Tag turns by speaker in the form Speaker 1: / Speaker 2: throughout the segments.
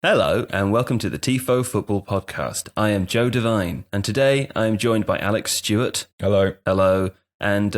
Speaker 1: Hello and welcome to the Tifo Football Podcast. I am Joe Devine and today I am joined by Alex Stewart.
Speaker 2: Hello.
Speaker 1: Hello. And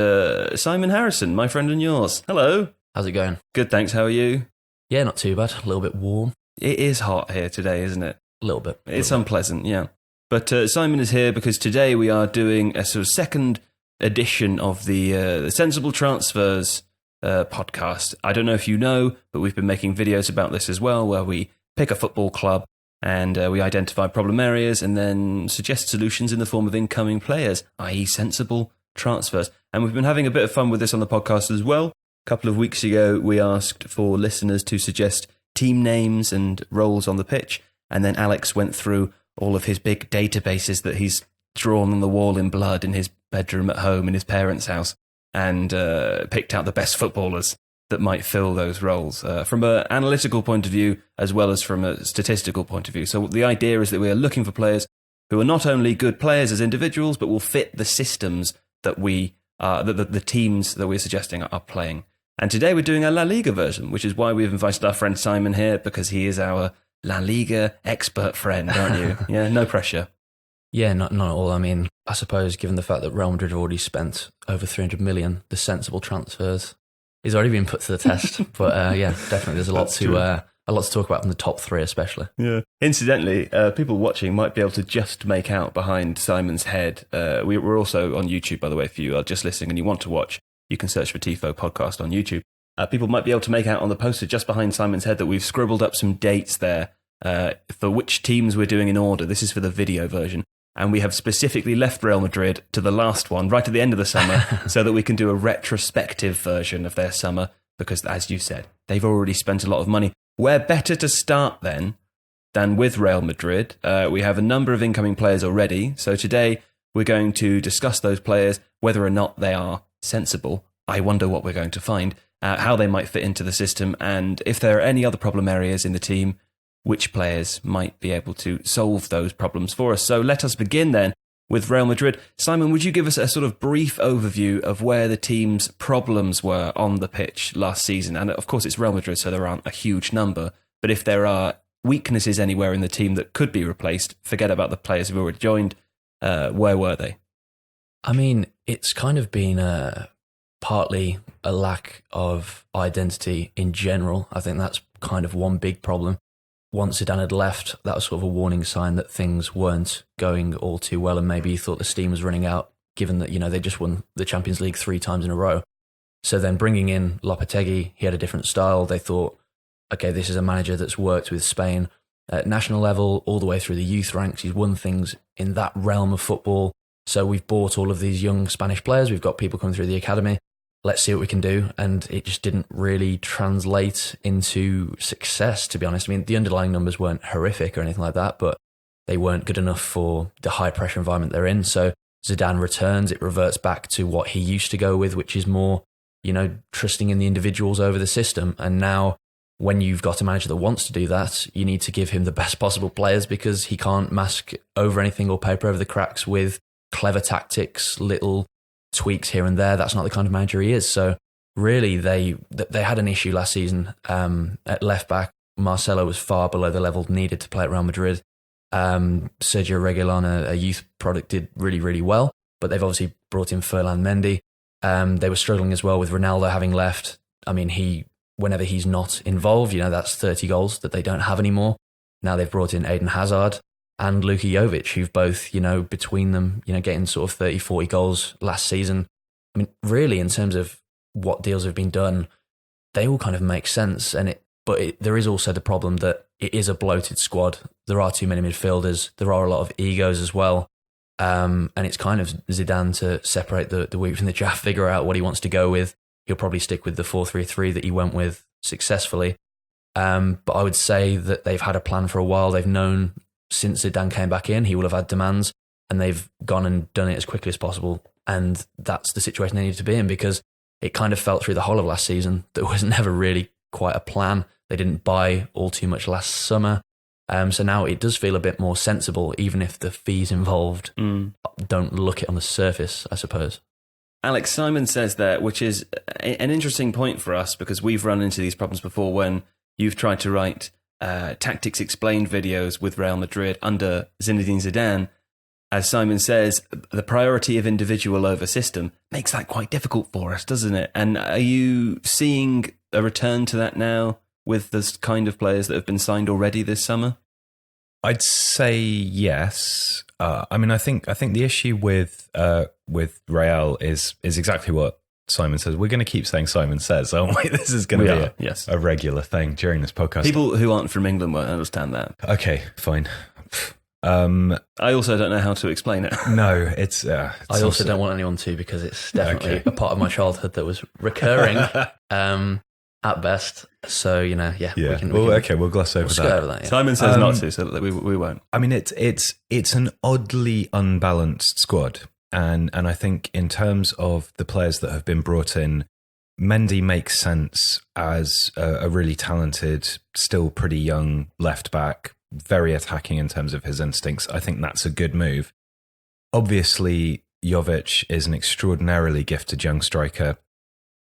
Speaker 1: Simon Harrison, my friend and yours. Hello.
Speaker 3: How's it going?
Speaker 1: Good, thanks. How are you?
Speaker 3: Yeah, not too bad. A little bit warm.
Speaker 1: It is hot here today, isn't it?
Speaker 3: A little bit.
Speaker 1: It's unpleasant, yeah. But Simon is here because today we are doing a sort of second edition of the Sensible Transfers podcast. I don't know if you know, but we've been making videos about this as well, where we pick a football club and we identify problem areas and then suggest solutions in the form of incoming players, i.e. sensible transfers. And we've been having a bit of fun with this on the podcast as well. A couple of weeks ago, we asked for listeners to suggest team names and roles on the pitch. And then Alex went through all of his big databases that he's drawn on the wall in blood in his bedroom at home in his parents' house and picked out the best footballers that might fill those roles from an analytical point of view as well as from a statistical point of view. So the idea is that we are looking for players who are not only good players as individuals, but will fit the systems that the teams that we're suggesting are playing. And today we're doing a La Liga version, which is why we've invited our friend Simon here, because he is our La Liga expert friend, aren't you? Yeah, no pressure.
Speaker 3: Yeah, not at all. I mean, I suppose given the fact that Real Madrid have already spent over 300 million, the sensible transfers is already been put to the test. But yeah, definitely there's a lot to talk about from the top three especially.
Speaker 1: Yeah. Incidentally, people watching might be able to just make out behind Simon's head. We're also on YouTube, by the way, if you are just listening and you want to watch, you can search for Tifo Podcast on YouTube. People might be able to make out on the poster just behind Simon's head that we've scribbled up some dates there for which teams we're doing in order. This is for the video version. And we have specifically left Real Madrid to the last one, right at the end of the summer, so that we can do a retrospective version of their summer, because, as you said, they've already spent a lot of money. Where better to start then than with Real Madrid? We have a number of incoming players already, so today we're going to discuss those players, whether or not they are sensible. I wonder what we're going to find, how they might fit into the system, and if there are any other problem areas in the team, which players might be able to solve those problems for us. So let us begin then with Real Madrid. Simon, would you give us a sort of brief overview of where the team's problems were on the pitch last season? And of course, it's Real Madrid, so there aren't a huge number. But if there are weaknesses anywhere in the team that could be replaced, forget about the players who've already joined. Where were they?
Speaker 3: I mean, it's kind of been partly a lack of identity in general. I think that's kind of one big problem. Once Zidane had left, that was sort of a warning sign that things weren't going all too well, and maybe he thought the steam was running out, given that, you know, they just won the Champions League 3 times in a row. So then bringing in Lopetegui, he had a different style. They thought, okay, this is a manager that's worked with Spain at national level, all the way through the youth ranks. He's won things in that realm of football. So we've bought all of these young Spanish players. We've got people coming through the academy. Let's see what we can do. And it just didn't really translate into success, to be honest. I mean, the underlying numbers weren't horrific or anything like that, but they weren't good enough for the high pressure environment they're in. So Zidane returns, it reverts back to what he used to go with, which is more, you know, trusting in the individuals over the system. And now when you've got a manager that wants to do that, you need to give him the best possible players, because he can't mask over anything or paper over the cracks with clever tactics, little tweaks here and there. That's not the kind of manager he is. So really, they had an issue last season at left back. Marcelo was far below the level needed to play at Real Madrid. Sergio Reguilon, a youth product, did really, really well, but they've obviously brought in Ferland Mendy. They were struggling as well with Ronaldo having left. I mean, whenever he's not involved, you know, that's 30 goals that they don't have anymore. Now they've brought in Eden Hazard and Luka Jovic, who've both, you know, between them, you know, getting sort of 30, 40 goals last season. I mean, really, in terms of what deals have been done, they all kind of make sense. But there is also the problem that it is a bloated squad. There are too many midfielders. There are a lot of egos as well. And it's kind of Zidane to separate the wheat from the chaff, figure out what he wants to go with. He'll probably stick with the 4-3-3 that he went with successfully. But I would say that they've had a plan for a while. They've known since Zidane came back in, he will have had demands, and they've gone and done it as quickly as possible. And that's the situation they needed to be in, because it kind of felt through the whole of last season there was never really quite a plan. They didn't buy all too much last summer. So now it does feel a bit more sensible, even if the fees involved don't look it on the surface, I suppose.
Speaker 1: Alex, Simon says there, which is an interesting point for us, because we've run into these problems before when you've tried to write tactics explained videos with Real Madrid under Zinedine Zidane, as Simon says, the priority of individual over system makes that quite difficult for us, doesn't it? And are you seeing a return to that now with the kind of players that have been signed already this summer?
Speaker 2: I'd say yes. I mean, I think the issue with Real is exactly what Simon says. We're going to keep saying Simon says, aren't we? This is going to be a regular thing during this podcast.
Speaker 1: People who aren't from England won't understand that.
Speaker 2: Okay, fine.
Speaker 1: I also don't know how to explain it.
Speaker 2: No, it's
Speaker 3: I also don't want anyone to, because it's definitely a part of my childhood that was recurring at best. So, we can
Speaker 2: we'll gloss over that.
Speaker 3: Over that, yeah.
Speaker 1: Simon says not to, so we won't.
Speaker 2: I mean, it's an oddly unbalanced squad. And I think in terms of the players that have been brought in, Mendy makes sense as a really talented, still pretty young left back, very attacking in terms of his instincts. I think that's a good move. Obviously, Jovic is an extraordinarily gifted young striker,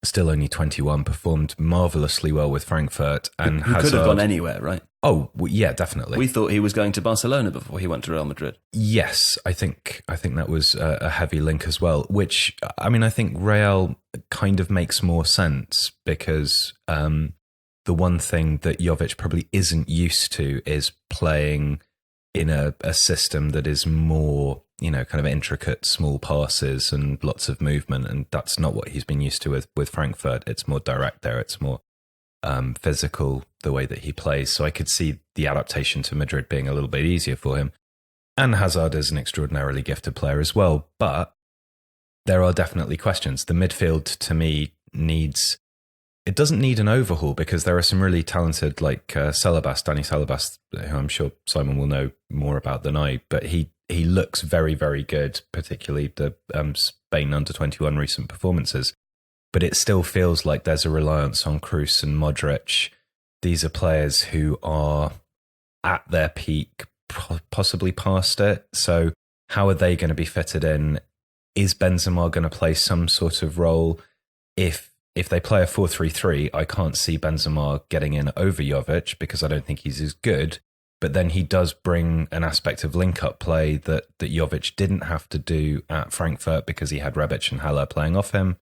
Speaker 2: still only 21, performed marvellously well with Frankfurt. And
Speaker 1: who could have gone anywhere, right?
Speaker 2: Oh, yeah, definitely.
Speaker 1: We thought he was going to Barcelona before he went to Real Madrid.
Speaker 2: Yes, I think that was a heavy link as well, which, I mean, I think Real kind of makes more sense because the one thing that Jovic probably isn't used to is playing in a system that is more, kind of intricate, small passes and lots of movement. And that's not what he's been used to with Frankfurt. It's more direct there. It's more physical, the way that he plays. So I could see the adaptation to Madrid being a little bit easier for him. And Hazard is an extraordinarily gifted player as well. But there are definitely questions. The midfield, to me, it doesn't need an overhaul because there are some really talented, like Dani Salabas, who I'm sure Simon will know more about than I, but he looks very, very good, particularly the Spain under-21 recent performances. But it still feels like there's a reliance on Kroos and Modric. These are players who are at their peak, possibly past it. So how are they going to be fitted in? Is Benzema going to play some sort of role? If they play a 4-3-3, I can't see Benzema getting in over Jovic because I don't think he's as good. But then he does bring an aspect of link-up play that Jovic didn't have to do at Frankfurt because he had Rebic and Haller playing off him.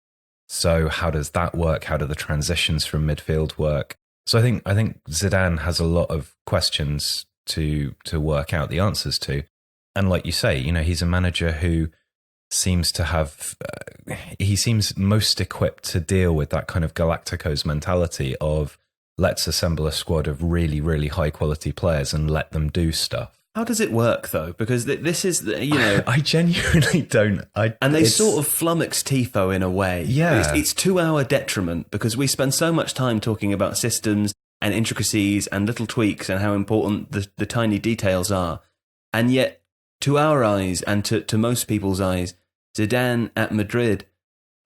Speaker 2: So how does that work? How do the transitions from midfield work? So I think Zidane has a lot of questions to work out the answers to. And like you say, he's a manager who seems to have, he seems most equipped to deal with that kind of Galacticos mentality of let's assemble a squad of really, really high quality players and let them do stuff.
Speaker 1: How does it work though? Because this is,
Speaker 2: I genuinely don't.
Speaker 1: And they sort of flummox Tifo in a way.
Speaker 2: Yeah.
Speaker 1: It's to our detriment because we spend so much time talking about systems and intricacies and little tweaks and how important the tiny details are. And yet, to our eyes and to most people's eyes, Zidane at Madrid,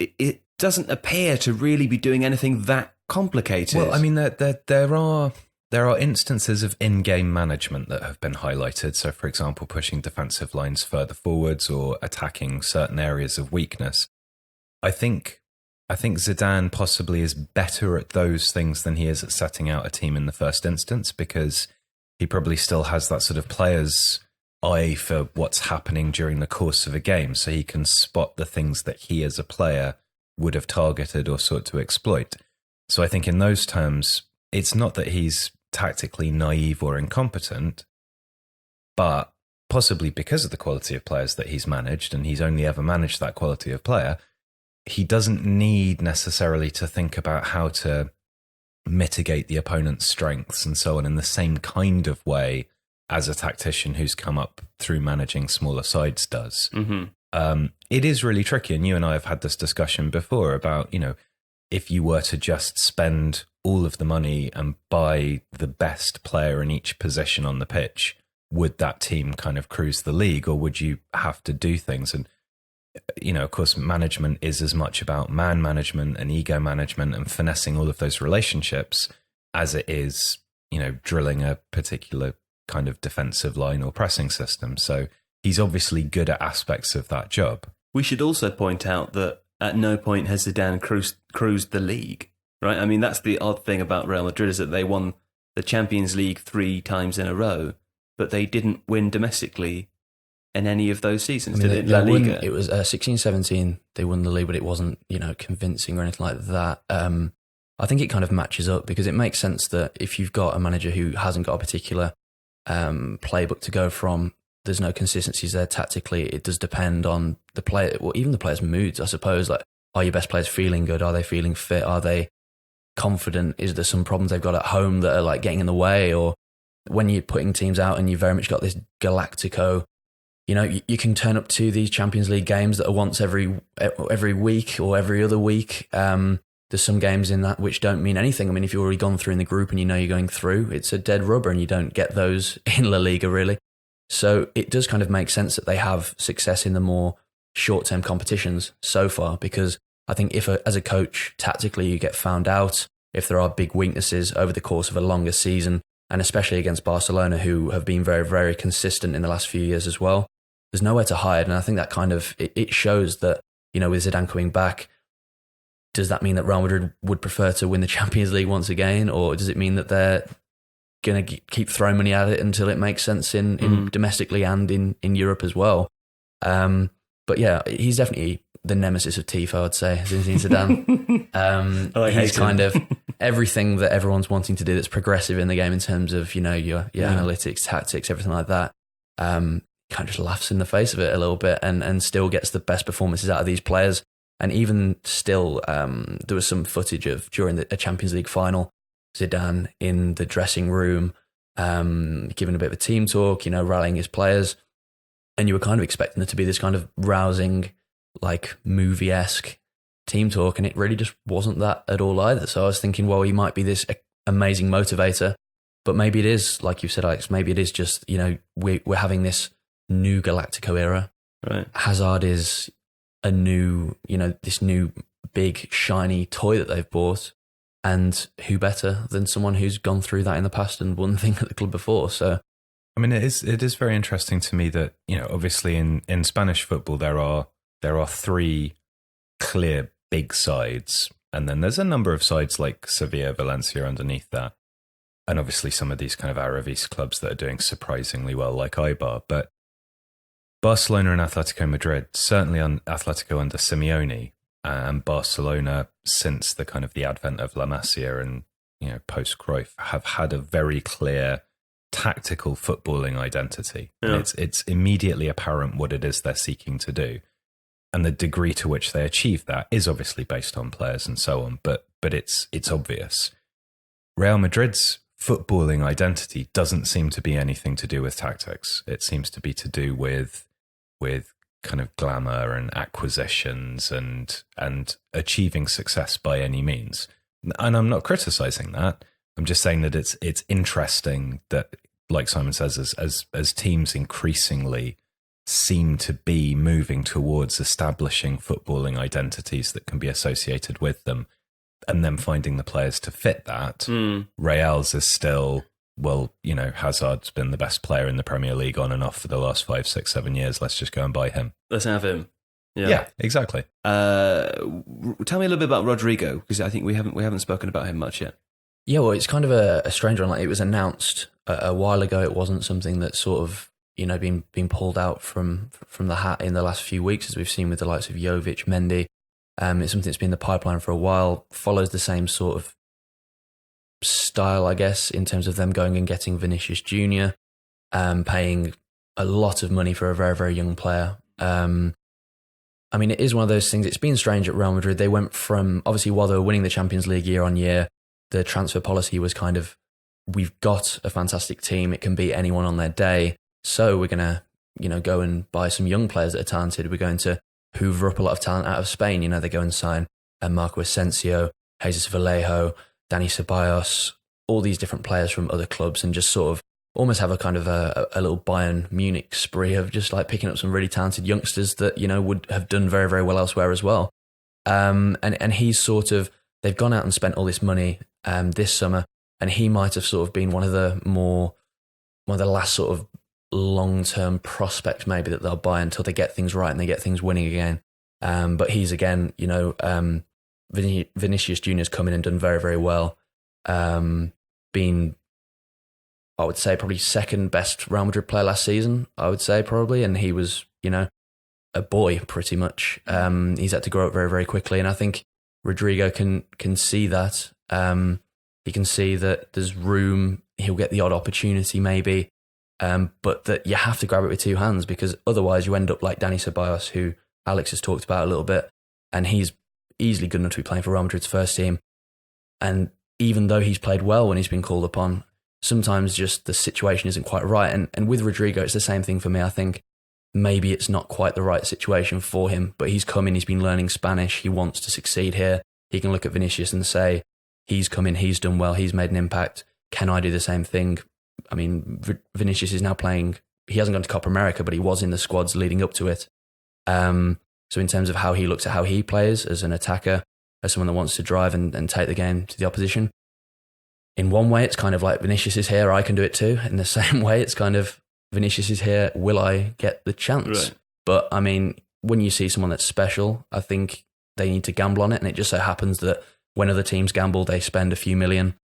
Speaker 1: it doesn't appear to really be doing anything that complicated.
Speaker 2: Well, I mean, there are instances of in-game management that have been highlighted. So, for example, pushing defensive lines further forwards or attacking certain areas of weakness. I think Zidane possibly is better at those things than he is at setting out a team in the first instance because he probably still has that sort of player's eye for what's happening during the course of a game. So he can spot the things that he as a player would have targeted or sought to exploit. So I think in those terms, it's not that he's tactically naive or incompetent, but possibly because of the quality of players that he's managed, and he's only ever managed that quality of player, he doesn't need necessarily to think about how to mitigate the opponent's strengths and so on in the same kind of way as a tactician who's come up through managing smaller sides does. Mm-hmm. It is really tricky, and you and I have had this discussion before about, if you were to just spend all of the money and buy the best player in each position on the pitch, would that team kind of cruise the league, or would you have to do things? And, of course, management is as much about man management and ego management and finessing all of those relationships as it is, drilling a particular kind of defensive line or pressing system. So he's obviously good at aspects of that job.
Speaker 1: We should also point out that at no point has Zidane cruised the league, right? I mean, that's the odd thing about Real Madrid is that they won the Champions League 3 times in a row, but they didn't win domestically in any of those seasons.
Speaker 3: I mean,
Speaker 1: did it? La Liga.
Speaker 3: It was 16-17. They won the league, but it wasn't, convincing or anything like that. I think it kind of matches up because it makes sense that if you've got a manager who hasn't got a particular playbook to go from, there's no consistencies there tactically. It does depend on the player, well, even the players' moods, I suppose. Like, are your best players feeling good? Are they feeling fit? Are they confident? Is there some problems they've got at home that are like getting in the way? Or when you're putting teams out and you've very much got this Galactico, you can turn up to these Champions League games that are once every week or every other week. There's some games in that which don't mean anything. I mean, if you've already gone through in the group and you're going through, it's a dead rubber and you don't get those in La Liga, really. So it does kind of make sense that they have success in the more short-term competitions so far, because I think if as a coach, tactically, you get found out, if there are big weaknesses over the course of a longer season, and especially against Barcelona, who have been very, very consistent in the last few years as well, there's nowhere to hide. And I think that kind of, it shows that, with Zidane coming back, does that mean that Real Madrid would prefer to win the Champions League once again? Or does it mean that they're going to keep throwing money at it until it makes sense in domestically and in Europe as well? But yeah, he's definitely the nemesis of Tifo, I'd say, Zinedine Zidane. He's kind of everything that everyone's wanting to do that's progressive in the game in terms of, your analytics, tactics, everything like that. Kind of just laughs in the face of it a little bit and still gets the best performances out of these players. And even still, there was some footage of during a Champions League final, Zidane in the dressing room, giving a bit of a team talk, rallying his players. And you were kind of expecting there to be this kind of rousing, like movie-esque team talk, and it really just wasn't that at all either. So I was thinking, well, he might be this amazing motivator, but maybe it is, like you said, Alex, maybe it is just, we're having this new Galactico era.
Speaker 1: Right.
Speaker 3: Hazard is a new, this new big shiny toy that they've bought, and who better than someone who's gone through that in the past and won things at the club before? So,
Speaker 2: I mean, it is very interesting to me that, obviously in Spanish football there are 3 clear big sides, and then there's a number of sides like Sevilla, Valencia underneath that, and obviously some of these kind of Aravis clubs that are doing surprisingly well, like Eibar. But Barcelona and Atletico Madrid, certainly on Atletico under Simeone, and Barcelona since the kind of the advent of La Masia and post Cruyff, have had a very clear tactical footballing identity.
Speaker 1: Yeah.
Speaker 2: And it's immediately apparent what it is they're seeking to do, and the degree to which they achieve that is obviously based on players and so on. But it's obvious. Real Madrid's footballing identity doesn't seem to be anything to do with tactics. It seems to be to do with kind of glamour and acquisitions and achieving success by any means. And I'm not criticizing that. I'm just saying that it's interesting that, like Simon says, as teams increasingly seem to be moving towards establishing footballing identities that can be associated with them, and then finding the players to fit that. Real's is still, well, Hazard's been the best player in the Premier League on and off for the last 5, 6, 7 years. Let's just go and buy him.
Speaker 1: Let's have him.
Speaker 2: Yeah, exactly.
Speaker 1: Tell me a little bit about Rodrigo, because I think we haven't spoken about him much yet.
Speaker 3: Yeah, well, it's kind of a strange one. Like, it was announced a while ago. It wasn't something that sort of been pulled out from the hat in the last few weeks, as we've seen with the likes of Jovic, Mendy. It's something that's been in the pipeline for a while. Follows the same sort of style, I guess, in terms of them going and getting Vinicius Junior, paying a lot of money for a very, very young player. I mean, it is one of those things. It's been strange at Real Madrid. They went from, obviously, while they were winning the Champions League year on year, the transfer policy was kind of, we've got a fantastic team. It can beat anyone on their day. So we're going to, go and buy some young players that are talented. We're going to hoover up a lot of talent out of Spain. They go and sign Marco Asensio, Jesus Vallejo, Dani Ceballos, all these different players from other clubs, and just sort of almost have a kind of a little Bayern Munich spree of just like picking up some really talented youngsters that, would have done very, very well elsewhere as well. And he's sort of, they've gone out and spent all this money this summer, and he might have sort of been one of the last sort of long-term prospects maybe that they'll buy until they get things right and they get things winning again. But he's again, Vinicius Junior's come in and done very, very well. Been I would say probably second best Real Madrid player last season, I would say probably. And he was, a boy pretty much. He's had to grow up very, very quickly. And I think Rodrigo can see that. He can see that there's room. He'll get the odd opportunity maybe. But that you have to grab it with two hands, because otherwise you end up like Dani Ceballos, who Alex has talked about a little bit. And he's easily good enough to be playing for Real Madrid's first team. And even though he's played well when he's been called upon, sometimes just the situation isn't quite right. And with Rodrigo, it's the same thing for me. I think maybe it's not quite the right situation for him, but he's come in, he's been learning Spanish, he wants to succeed here. He can look at Vinicius and say, he's come in, he's done well, he's made an impact. Can I do the same thing? I mean, Vinicius is now playing, he hasn't gone to Copa America, but he was in the squads leading up to it. So in terms of how he looks at how he plays as an attacker, as someone that wants to drive and take the game to the opposition, in one way, it's kind of like Vinicius is here, I can do it too. In the same way, it's kind of Vinicius is here, will I get the chance?
Speaker 1: Right.
Speaker 3: But I mean, when you see someone that's special, I think they need to gamble on it. And it just so happens that when other teams gamble, they spend a few million.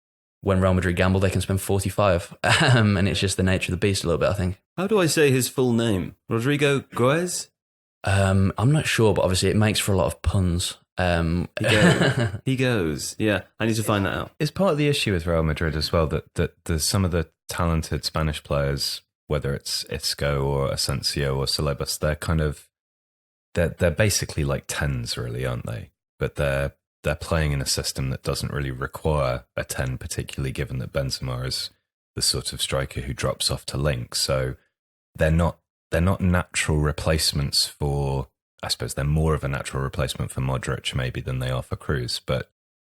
Speaker 3: When Real Madrid gamble, they can spend 45. And it's just the nature of the beast a little bit, I think.
Speaker 1: How do I say his full name? Rodrigo Goes?
Speaker 3: I'm not sure, but obviously it makes for a lot of puns.
Speaker 1: He goes. Yeah, I need to find that out.
Speaker 2: It's part of the issue with Real Madrid as well that there's some of the talented Spanish players, whether it's Isco or Asensio or Celebes, they're basically like 10s, really, aren't they? But they're playing in a system that doesn't really require a 10, particularly given that Benzema is the sort of striker who drops off to link. So they're not natural replacements for. I suppose they're more of a natural replacement for Modric maybe than they are for Cruz. But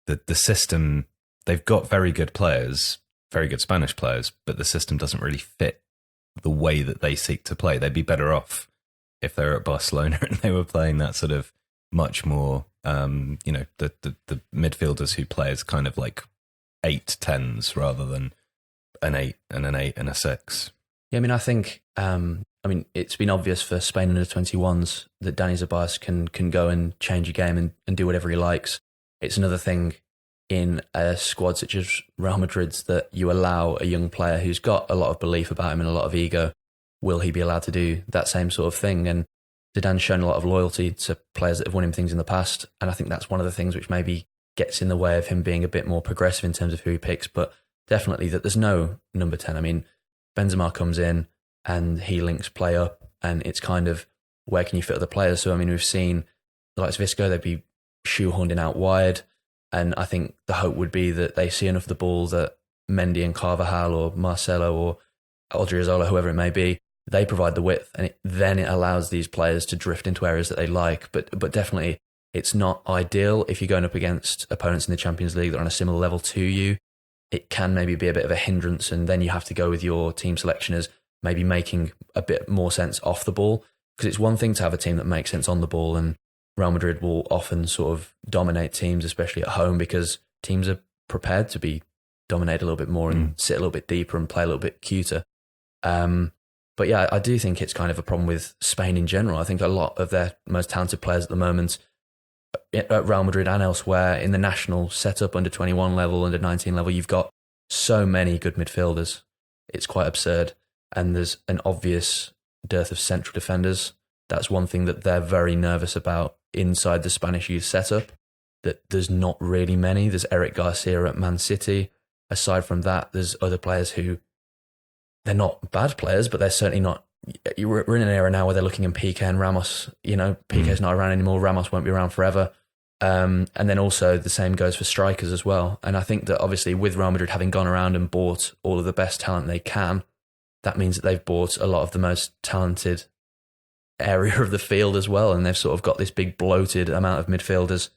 Speaker 2: the system, they've got very good players, very good Spanish players, but the system doesn't really fit the way that they seek to play. They'd be better off if they were at Barcelona and they were playing that sort of much more, the midfielders who play as kind of like 8-10s rather than an 8 and an 8 and a 6.
Speaker 3: Yeah, I mean, I think... it's been obvious for Spain under 21s that Dani Ceballos can go and change a game and do whatever he likes. It's another thing in a squad such as Real Madrid's that you allow a young player who's got a lot of belief about him and a lot of ego. Will he be allowed to do that same sort of thing? And Zidane's shown a lot of loyalty to players that have won him things in the past. And I think that's one of the things which maybe gets in the way of him being a bit more progressive in terms of who he picks. But definitely that there's no number 10. I mean, Benzema comes in, and he links play up, and it's kind of, where can you fit other players? So, I mean, we've seen the likes of Isco, they'd be shoehorned out wide, and I think the hope would be that they see enough of the ball that Mendy and Carvajal or Marcelo or Odriozola, whoever it may be, they provide the width, and then it allows these players to drift into areas that they like. But definitely, it's not ideal if you're going up against opponents in the Champions League that are on a similar level to you. It can maybe be a bit of a hindrance, and then you have to go with your team selection as maybe making a bit more sense off the ball, because it's one thing to have a team that makes sense on the ball, and Real Madrid will often sort of dominate teams, especially at home, because teams are prepared to be dominated a little bit more and sit a little bit deeper and play a little bit cuter. But yeah, I do think it's kind of a problem with Spain in general. I think a lot of their most talented players at the moment at Real Madrid and elsewhere in the national setup, under 21 level, under 19 level, you've got so many good midfielders. It's quite absurd. And there's an obvious dearth of central defenders. That's one thing that they're very nervous about inside the Spanish youth setup, that there's not really many. There's Eric Garcia at Man City. Aside from that, there's other players who, they're not bad players, but they're certainly not. We're in an era now where they're looking in Piqué and Ramos. Piqué's not around anymore. Ramos won't be around forever. And then also the same goes for strikers as well. And I think that obviously with Real Madrid having gone around and bought all of the best talent they can, that means that they've bought a lot of the most talented area of the field as well. And they've sort of got this big bloated amount of midfielders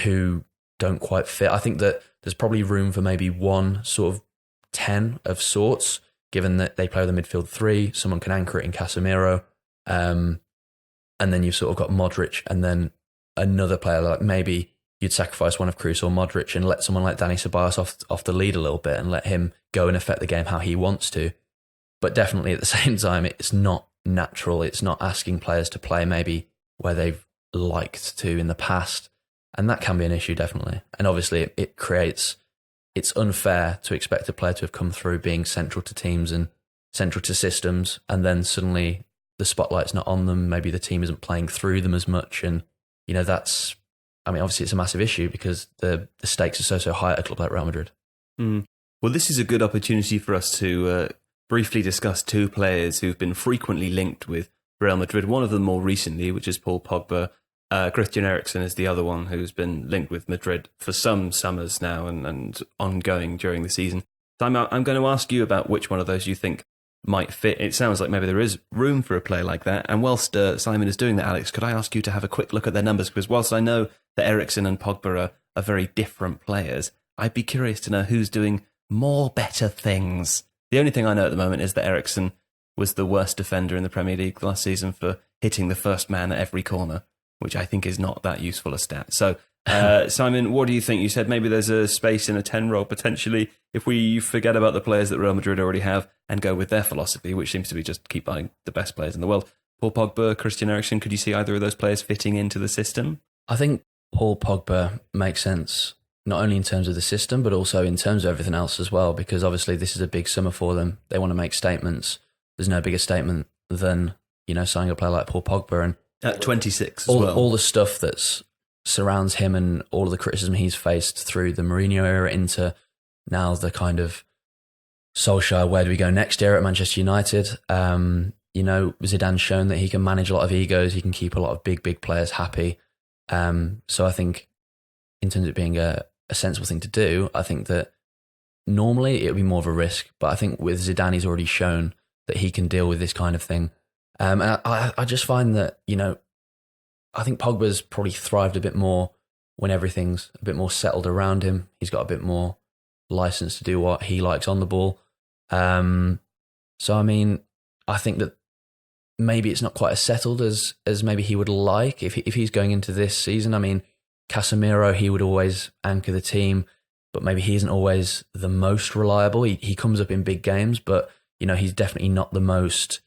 Speaker 3: who don't quite fit. I think that there's probably room for maybe one sort of 10 of sorts, given that they play with a midfield 3. Someone can anchor it in Casemiro. And then you've sort of got Modric, and then another player, like maybe you'd sacrifice one of Cruz or Modric and let someone like Dani Ceballos off the lead a little bit and let him go and affect the game how he wants to. But definitely at the same time, it's not natural. It's not asking players to play maybe where they've liked to in the past. And that can be an issue, definitely. And obviously it creates it's unfair to expect a player to have come through being central to teams and central to systems, and then suddenly the spotlight's not on them. Maybe the team isn't playing through them as much. And, that's, obviously it's a massive issue because the stakes are so high at a club like Real Madrid.
Speaker 1: Mm. Well, this is a good opportunity for us to briefly discuss two players who've been frequently linked with Real Madrid. One of them more recently, which is Paul Pogba. Christian Eriksen is the other one who's been linked with Madrid for some summers now and ongoing during the season. So I'm going to ask you about which one of those you think might fit. It sounds like maybe there is room for a player like that. And whilst Simon is doing that, Alex, could I ask you to have a quick look at their numbers? Because whilst I know that Eriksen and Pogba are very different players, I'd be curious to know who's doing more better things. The only thing I know at the moment is that Eriksen was the worst defender in the Premier League last season for hitting the first man at every corner, which I think is not that useful a stat. So, Simon, what do you think? You said maybe there's a space in a 10 role potentially if we forget about the players that Real Madrid already have and go with their philosophy, which seems to be just keep buying the best players in the world. Paul Pogba, Christian Eriksen, could you see either of those players fitting into the system?
Speaker 3: I think Paul Pogba makes sense, not only in terms of the system, but also in terms of everything else as well, because obviously this is a big summer for them. They want to make statements. There's no bigger statement than, signing a player like Paul Pogba. And
Speaker 1: at 26
Speaker 3: all the stuff that surrounds him and all of the criticism he's faced through the Mourinho era into now the kind of Solskjaer, where do we go next era at Manchester United? Zidane's shown that he can manage a lot of egos. He can keep a lot of big players happy. So I think in terms of it being a sensible thing to do, I think that normally it would be more of a risk. But I think with Zidane, he's already shown that he can deal with this kind of thing. And I just find that, I think Pogba's probably thrived a bit more when everything's a bit more settled around him. He's got a bit more license to do what he likes on the ball. So, I think that maybe it's not quite as settled as maybe he would like if he's going into this season. Casemiro, he would always anchor the team, but maybe he isn't always the most reliable. He comes up in big games, but, he's definitely not the most...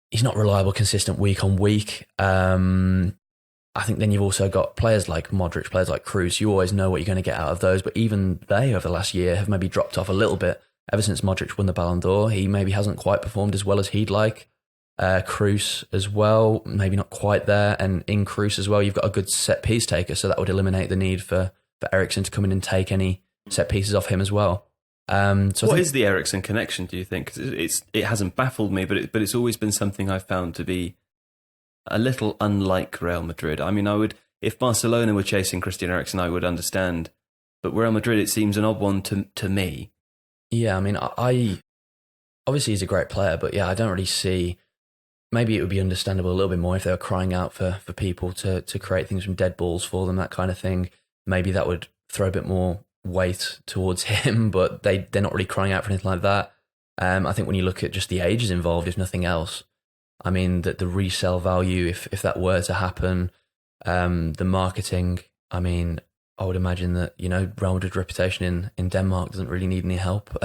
Speaker 3: He's not reliable, consistent week on week. I think then you've also got players like Modric, players like Kroos. You always know what you're going to get out of those, but even they over the last year have maybe dropped off a little bit. Ever since Modric won the Ballon d'Or, he maybe hasn't quite performed as well as he'd like. Kroos as well, maybe not quite there. And in Kroos as well, you've got a good set piece taker, so that would eliminate the need for Eriksen to come in and take any set pieces off him as well.
Speaker 1: What is the Eriksen connection, do you think? 'Cause it hasn't baffled me, but it's always been something I've found to be a little unlike Real Madrid. I would, if Barcelona were chasing Christian Eriksen, I would understand, but Real Madrid, it seems an odd one to me.
Speaker 3: Yeah, I obviously he's a great player, but yeah, I don't really see. Maybe it would be understandable a little bit more if they were crying out for people to create things from dead balls for them, that kind of thing. Maybe that would throw a bit more weight towards him, but they're not really crying out for anything like that. I think when you look at just the ages involved, if nothing else, that the resale value, if that were to happen, the marketing, I would imagine that, Real Madrid's reputation in Denmark doesn't really need any help.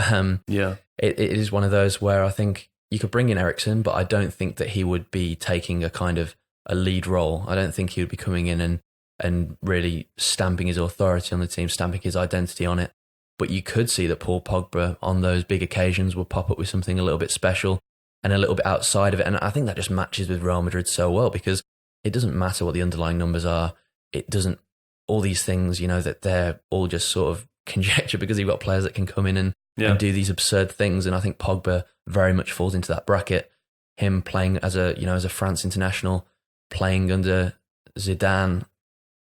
Speaker 1: Yeah.
Speaker 3: It is one of those where I think you could bring in Eriksen, but I don't think that he would be taking a kind of a lead role. I don't think he would be coming in and really stamping his authority on the team, stamping his identity on it. But you could see that Paul Pogba on those big occasions will pop up with something a little bit special and a little bit outside of it. And I think that just matches with Real Madrid so well, because it doesn't matter what the underlying numbers are. It doesn't, all these things, that they're all just sort of conjecture, because you've got players that can come in and do these absurd things. And I think Pogba very much falls into that bracket. Him playing as a France international, playing under Zidane,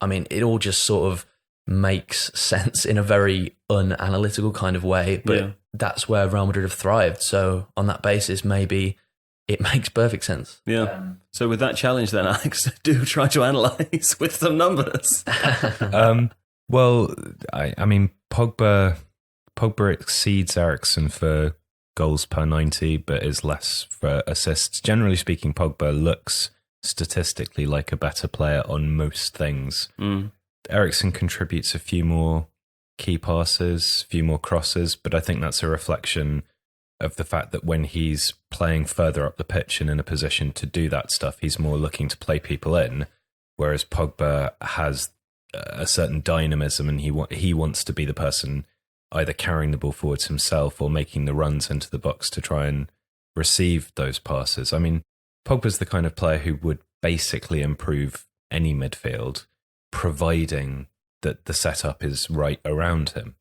Speaker 3: it all just sort of makes sense in a very unanalytical kind of way, but that's where Real Madrid have thrived. So on that basis, maybe it makes perfect sense.
Speaker 1: Yeah. So with that challenge then, Alex, do try to analyse with some numbers.
Speaker 2: Well, Pogba exceeds Eriksen for goals per 90, but is less for assists. Generally speaking, Pogba looks statistically like a better player on most things. Eriksen contributes a few more key passes, a few more crosses, but I think that's a reflection of the fact that when he's playing further up the pitch and in a position to do that stuff, he's more looking to play people in, whereas Pogba has a certain dynamism and he wants to be the person either carrying the ball forwards himself or making the runs into the box to try and receive those passes. I mean, Pogba's the kind of player who would basically improve any midfield, providing that the setup is right around him.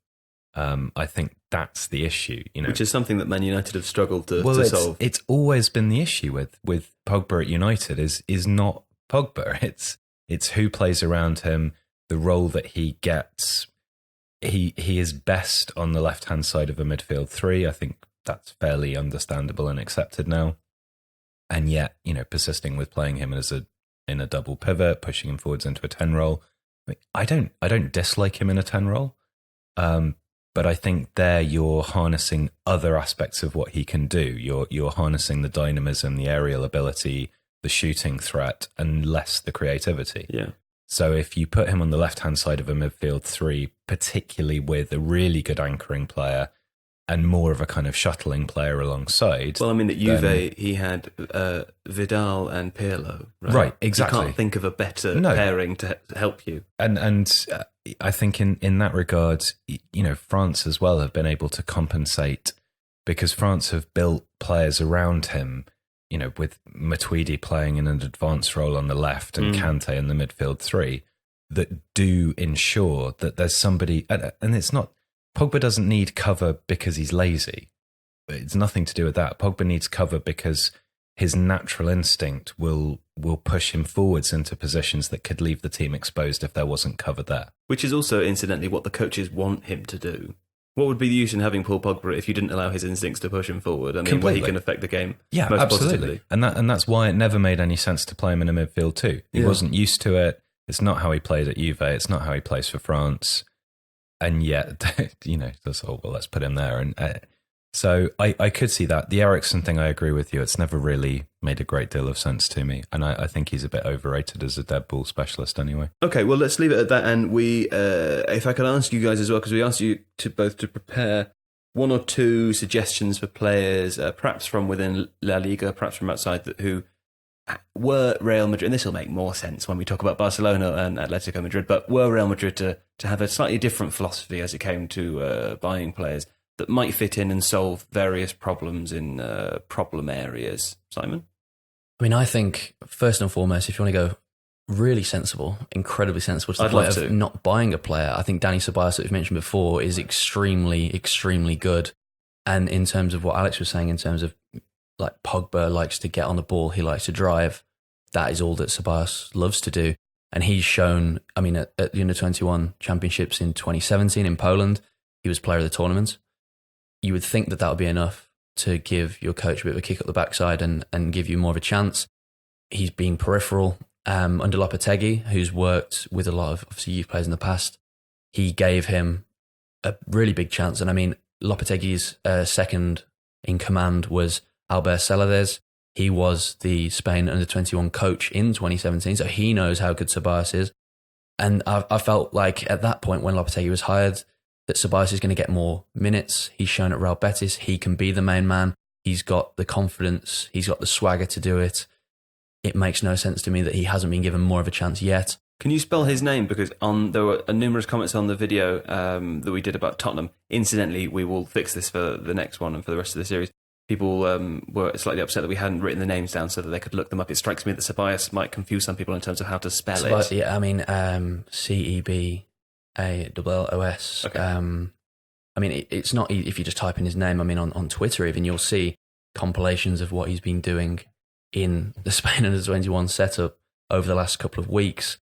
Speaker 2: I think that's the issue,
Speaker 1: which is something that Man United have struggled to solve.
Speaker 2: It's always been the issue with Pogba at United is not Pogba. It's who plays around him, the role that he gets. He is best on the left-hand side of a midfield three. I think that's fairly understandable and accepted now. And yet, persisting with playing him in a double pivot, pushing him forwards into a 10 role. I don't dislike him in a 10 role. But I think there you're harnessing other aspects of what he can do. You're harnessing the dynamism, the aerial ability, the shooting threat, and less the creativity.
Speaker 1: Yeah.
Speaker 2: So if you put him on the left-hand side of a midfield three, particularly with a really good anchoring player and more of a kind of shuttling player alongside.
Speaker 1: Well, I mean, at Juve, he had Vidal and Pirlo.
Speaker 2: Right, exactly.
Speaker 1: You can't think of a better pairing to help you.
Speaker 2: And I think in that regard, France as well have been able to compensate because France have built players around him, with Matuidi playing in an advanced role on the left and Kante in the midfield three, that do ensure that there's somebody, and it's not, Pogba doesn't need cover because he's lazy. It's nothing to do with that. Pogba needs cover because his natural instinct will push him forwards into positions that could leave the team exposed if there wasn't cover there.
Speaker 1: Which is also, incidentally, what the coaches want him to do. What would be the use in having Paul Pogba if you didn't allow his instincts to push him forward? I mean,
Speaker 2: Completely.
Speaker 1: where he can affect the game
Speaker 2: most
Speaker 1: absolutely.
Speaker 2: Positively. And that's why it never made any sense to play him in a midfield too. He wasn't used to it. It's not how he played at Juve. It's not how he plays for France. And yet, that's let's put him there. And so I could see that. The Eriksen thing, I agree with you. It's never really made a great deal of sense to me. And I think he's a bit overrated as a dead ball specialist anyway.
Speaker 1: Okay, well, let's leave it at that. And if I could ask you guys as well, because we asked you to both to prepare one or two suggestions for players, perhaps from within La Liga, perhaps from outside, who were Real Madrid, and this will make more sense when we talk about Barcelona and Atletico Madrid, but were Real Madrid to have a slightly different philosophy as it came to buying players that might fit in and solve various problems in problem areas. Simon?
Speaker 3: I mean, I think, first and foremost, if you want to go really sensible, incredibly sensible to the point of not buying a player, I think Dani Ceballos, that we've mentioned before, is extremely, extremely good. And in terms of what Alex was saying, in terms of like Pogba likes to get on the ball, he likes to drive, that is all that Ceballos loves to do. And he's shown, I mean, at the Under-21 Championships in 2017 in Poland, he was player of the tournament. You would think that would be enough to give your coach a bit of a kick up the backside and give you more of a chance. He's been peripheral. Under Lopetegui, who's worked with a lot of obviously youth players in the past, he gave him a really big chance. And I mean, Lopetegui's second in command was Albert Celades. He was the Spain Under-21 coach in 2017, so he knows how good Ceballos is. And I felt like at that point when Lopetegui was hired, that Ceballos is going to get more minutes. He's shown at Real Betis he can be the main man. He's got the confidence. He's got the swagger to do it. It makes no sense to me that he hasn't been given more of a chance yet.
Speaker 1: Can you spell his name? Because there were numerous comments on the video that we did about Tottenham. Incidentally, we will fix this for the next one and for the rest of the series. People were slightly upset that we hadn't written the names down so that they could look them up. It strikes me that Ceballos might confuse some people in terms of how to spell it.
Speaker 3: Yeah, I mean, Ceballos. Okay. I mean, it's not easy if you just type in his name. I mean, on Twitter even, you'll see compilations of what he's been doing in the Spain Under-21 setup over the last couple of weeks.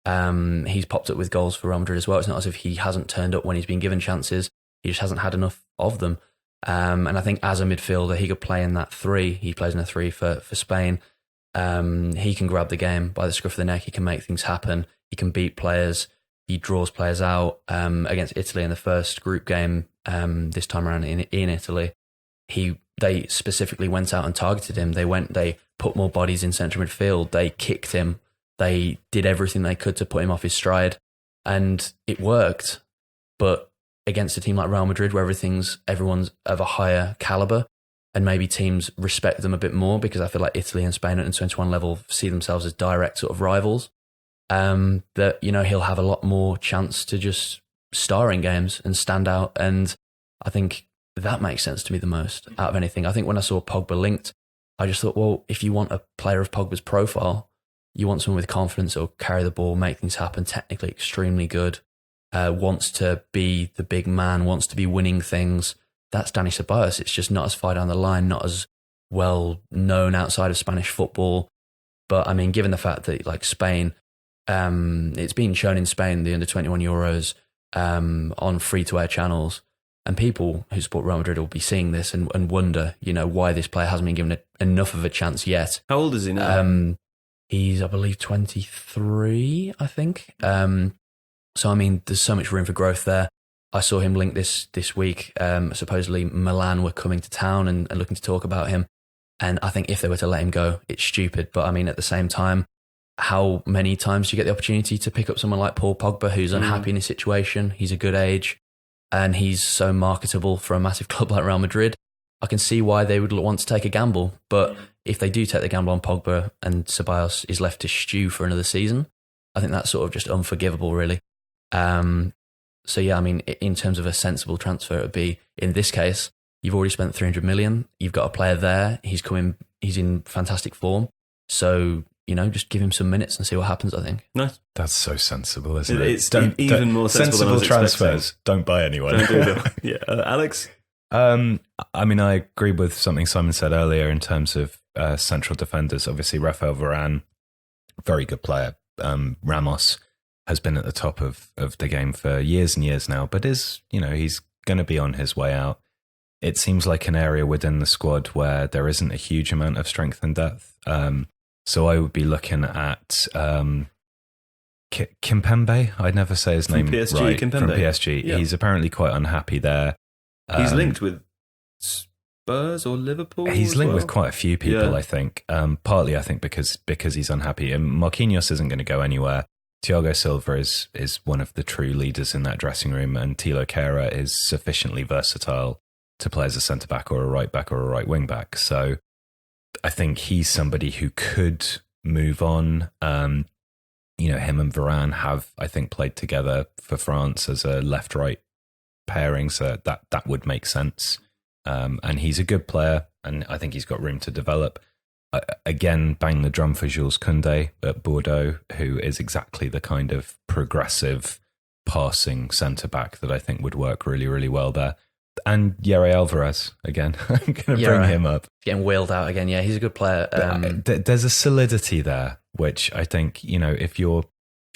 Speaker 3: He's popped up with goals for Real Madrid as well. It's not as if he hasn't turned up when he's been given chances. He just hasn't had enough of them. And I think as a midfielder, he could play in that three. He plays in a three for Spain. He can grab the game by the scruff of the neck. He can make things happen. He can beat players. He draws players out. Against Italy in the first group game this time around in Italy, they specifically went out and targeted him. They put more bodies in central midfield. They kicked him. They did everything they could to put him off his stride, and it worked. But against a team like Real Madrid, where everyone's of a higher caliber, and maybe teams respect them a bit more, because I feel like Italy and Spain at the 21 level see themselves as direct sort of rivals, that he'll have a lot more chance to just star in games and stand out. And I think that makes sense to me the most out of anything. I think when I saw Pogba linked, I just thought, well, if you want a player of Pogba's profile, you want someone with confidence or carry the ball, make things happen, technically extremely good, wants to be the big man, wants to be winning things. That's Dani Ceballos. It's just not as far down the line, not as well known outside of Spanish football. But I mean, given the fact that like Spain, it's been shown in Spain, the under-21 Euros, on free-to-air channels, and people who support Real Madrid will be seeing this and wonder, why this player hasn't been given enough of a chance yet.
Speaker 1: How old is he now?
Speaker 3: He's, I believe, 23, I think. So, I mean, there's so much room for growth there. I saw him linked this week. Supposedly, Milan were coming to town and looking to talk about him. And I think if they were to let him go, it's stupid. But I mean, at the same time, how many times do you get the opportunity to pick up someone like Paul Pogba, who's unhappy in his situation? He's a good age, and he's so marketable for a massive club like Real Madrid. I can see why they would want to take a gamble. But if they do take the gamble on Pogba and Ceballos is left to stew for another season, I think that's sort of just unforgivable, really. So yeah, I mean, in terms of a sensible transfer, it would be, in this case, you've already spent 300 million. You've got a player there. He's in fantastic form. So, just give him some minutes and see what happens, I think.
Speaker 1: Nice.
Speaker 2: That's so sensible, isn't it?
Speaker 1: It's even more sensible
Speaker 2: transfers. Don't buy anyone.
Speaker 1: Don't do them. Yeah. Alex?
Speaker 2: I mean, I agree with something Simon said earlier in terms of central defenders. Obviously, Rafael Varane, very good player. Ramos has been at the top of the game for years and years now, but he's going to be on his way out. It seems like an area within the squad where there isn't a huge amount of strength and depth. So I would be looking at Kimpembe. I'd never say his name
Speaker 1: PSG,
Speaker 2: right.
Speaker 1: Kimpembe.
Speaker 2: From PSG. Yeah. He's apparently quite unhappy there.
Speaker 1: He's linked with Spurs or Liverpool.
Speaker 2: He's linked with quite a few people, I think. Partly, I think, because he's unhappy. And Marquinhos isn't going to go anywhere. Thiago Silva is one of the true leaders in that dressing room, and Thilo Kehrer is sufficiently versatile to play as a centre-back or a right-back or a right wing-back. So I think he's somebody who could move on. Him and Varane have, I think, played together for France as a left-right pairing, so that would make sense. And he's a good player, and I think he's got room to develop. Again, bang the drum for Jules Koundé at Bordeaux, who is exactly the kind of progressive passing centre-back that I think would work really, really well there. And Yere Alvarez, again. I'm going to bring him up.
Speaker 3: Getting wheeled out again. Yeah, he's a good player.
Speaker 2: There's a solidity there, which I think, if you're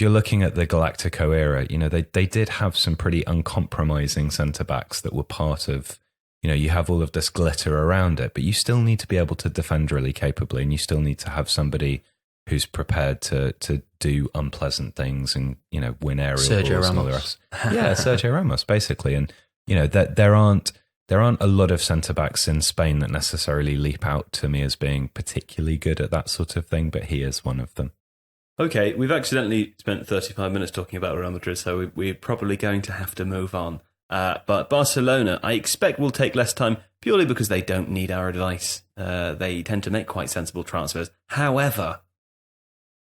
Speaker 2: looking at the Galactico era, they did have some pretty uncompromising centre-backs that were part of, you have all of this glitter around it, but you still need to be able to defend really capably, and you still need to have somebody who's prepared to do unpleasant things and, win aerial
Speaker 3: Sergio
Speaker 2: balls
Speaker 3: Ramos.
Speaker 2: and all the rest. Yeah, Sergio Ramos, basically. And, that there aren't a lot of centre-backs in Spain that necessarily leap out to me as being particularly good at that sort of thing, but he is one of them.
Speaker 1: Okay, we've accidentally spent 35 minutes talking about Real Madrid, so we're probably going to have to move on. But Barcelona, I expect, will take less time purely because they don't need our advice. They tend to make quite sensible transfers. However,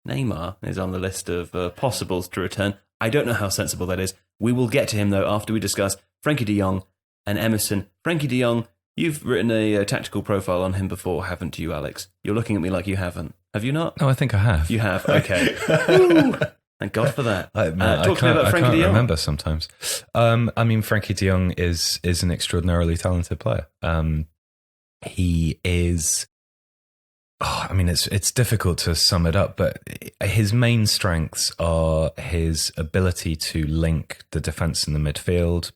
Speaker 1: Neymar is on the list of possibles to return. I don't know how sensible that is. We will get to him, though, after we discuss Frenkie de Jong and Emerson. Frenkie de Jong, you've written a tactical profile on him before, haven't you, Alex? You're looking at me like you haven't. Have you not?
Speaker 2: No, I think I have.
Speaker 1: You have, okay. Thank God for that.
Speaker 2: I can't remember sometimes. Frenkie de Jong is an extraordinarily talented player. He is. It's difficult to sum it up, but his main strengths are his ability to link the defence in the midfield,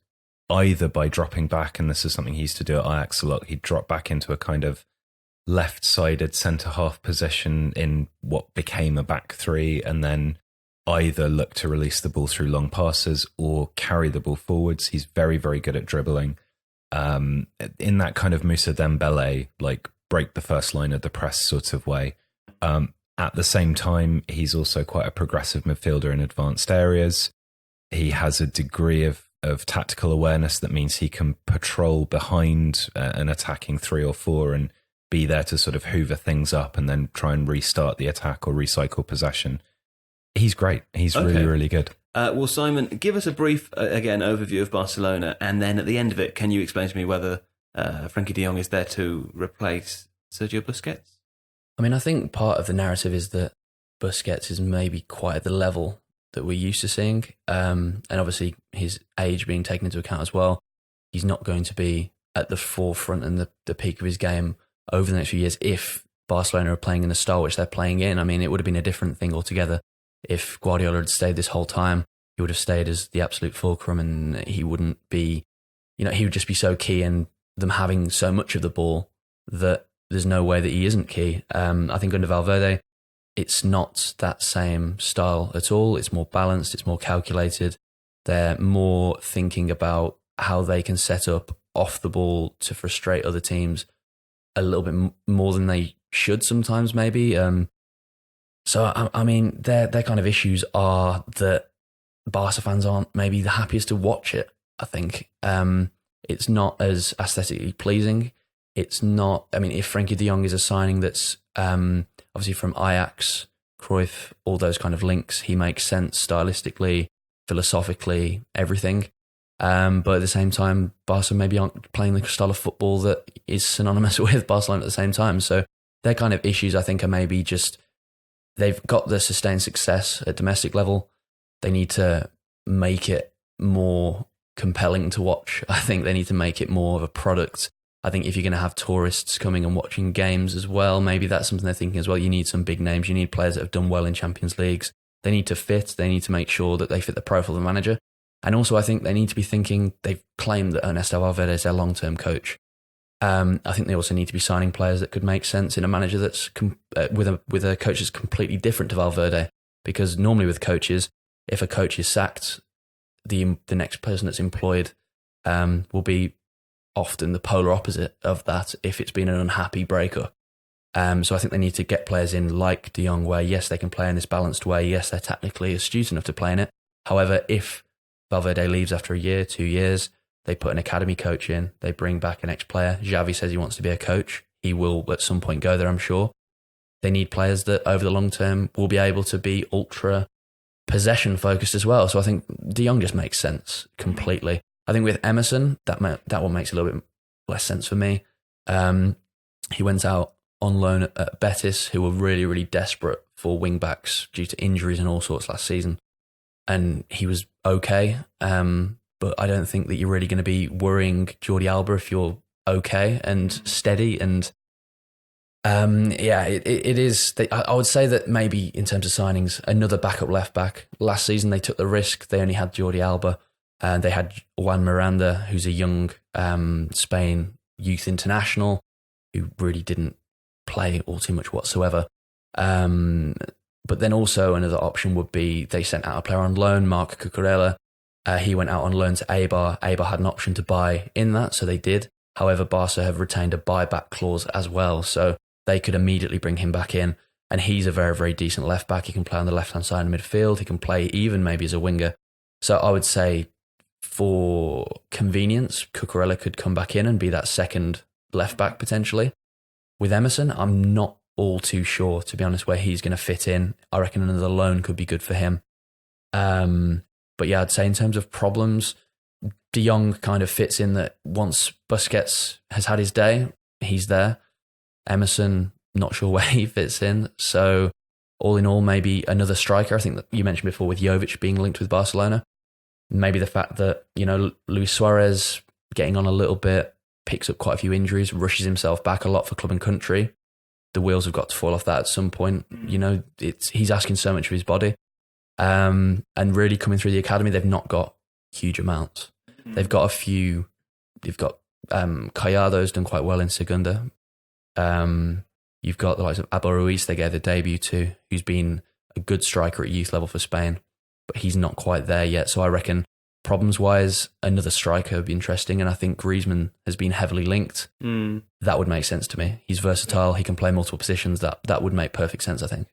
Speaker 2: either by dropping back, and this is something he used to do at Ajax a lot. He'd drop back into a kind of left-sided centre-half position in what became a back three, and then either look to release the ball through long passes or carry the ball forwards. He's very, very good at dribbling. In that kind of Moussa Dembele, like break the first line of the press sort of way. At the same time, he's also quite a progressive midfielder in advanced areas. He has a degree of tactical awareness that means he can patrol behind an attacking 3 or 4 and be there to sort of hoover things up and then try and restart the attack or recycle possession. He's great. He's really, really good.
Speaker 1: Well, Simon, give us a brief, again, overview of Barcelona, and then at the end of it, can you explain to me whether Frankie de Jong is there to replace Sergio Busquets?
Speaker 3: I mean, I think part of the narrative is that Busquets is maybe quite at the level that we're used to seeing, and obviously his age being taken into account as well. He's not going to be at the forefront and the peak of his game over the next few years if Barcelona are playing in the style which they're playing in. I mean, it would have been a different thing altogether. If Guardiola had stayed this whole time, he would have stayed as the absolute fulcrum, and he wouldn't be, he would just be so key in them having so much of the ball that there's no way that he isn't key. I think under Valverde, it's not that same style at all. It's more balanced, it's more calculated. They're more thinking about how they can set up off the ball to frustrate other teams a little bit more than they should sometimes, maybe. So, I mean, their kind of issues are that Barca fans aren't maybe the happiest to watch it, I think. It's not as aesthetically pleasing. It's not, I mean, if Frankie de Jong is a signing that's obviously from Ajax, Cruyff, all those kind of links, he makes sense stylistically, philosophically, everything. But at the same time, Barca maybe aren't playing the style of football that is synonymous with Barcelona at the same time. So their kind of issues, I think, are maybe just they've got the sustained success at domestic level. They need to make it more compelling to watch. I think they need to make it more of a product. I think if you're going to have tourists coming and watching games as well, maybe that's something they're thinking as well. You need some big names. You need players that have done well in Champions Leagues. They need to fit. They need to make sure that they fit the profile of the manager. And also, I think they need to be thinking, they've claimed that Ernesto Valverde is their long-term coach. I think they also need to be signing players that could make sense in a manager that's with a coach that's completely different to Valverde. Because normally with coaches, if a coach is sacked, the next person that's employed will be often the polar opposite of that if it's been an unhappy breakup. So I think they need to get players in like de Jong, where yes, they can play in this balanced way. Yes, they're technically astute enough to play in it. However, if Valverde leaves after a year, 2 years, they put an academy coach in, they bring back an ex-player. Xavi says he wants to be a coach. He will at some point go there, I'm sure. They need players that over the long term will be able to be ultra possession focused as well. So I think de Jong just makes sense completely. I think with Emerson, that one makes a little bit less sense for me. He went out on loan at Betis, who were really, really desperate for wing backs due to injuries and all sorts last season. And he was okay. But I don't think that you're really going to be worrying Jordi Alba if you're okay and steady. And it is. I would say that maybe in terms of signings, another backup left back. Last season they took the risk. They only had Jordi Alba, and they had Juan Miranda, who's a young Spain youth international who really didn't play all too much whatsoever. But then also another option would be they sent out a player on loan, Marc Cucurella. He went out on loan to Eibar. Eibar had an option to buy in that, so they did. However, Barca have retained a buyback clause as well, so they could immediately bring him back in. And he's a very, very decent left back. He can play on the left-hand side of midfield. He can play even maybe as a winger. So I would say for convenience, Cucurella could come back in and be that second left back potentially. With Emerson, I'm not all too sure, to be honest, where he's going to fit in. I reckon another loan could be good for him. But yeah, I'd say in terms of problems, de Jong kind of fits in that once Busquets has had his day, he's there. Emerson, not sure where he fits in. So all in all, maybe another striker. I think that you mentioned before with Jovic being linked with Barcelona. Maybe the fact that, Luis Suarez getting on a little bit, picks up quite a few injuries, rushes himself back a lot for club and country. The wheels have got to fall off that at some point. He's asking so much of his body. And really coming through the academy, they've not got huge amounts. They've got a few. They've got Callado's done quite well in Segunda. You've got the likes of Abel Ruiz they gave the debut to, who's been a good striker at youth level for Spain, but he's not quite there yet. So I reckon problems-wise, another striker would be interesting, and I think Griezmann has been heavily linked. That would make sense to me. He's versatile. He can play multiple positions. That would make perfect sense, I think.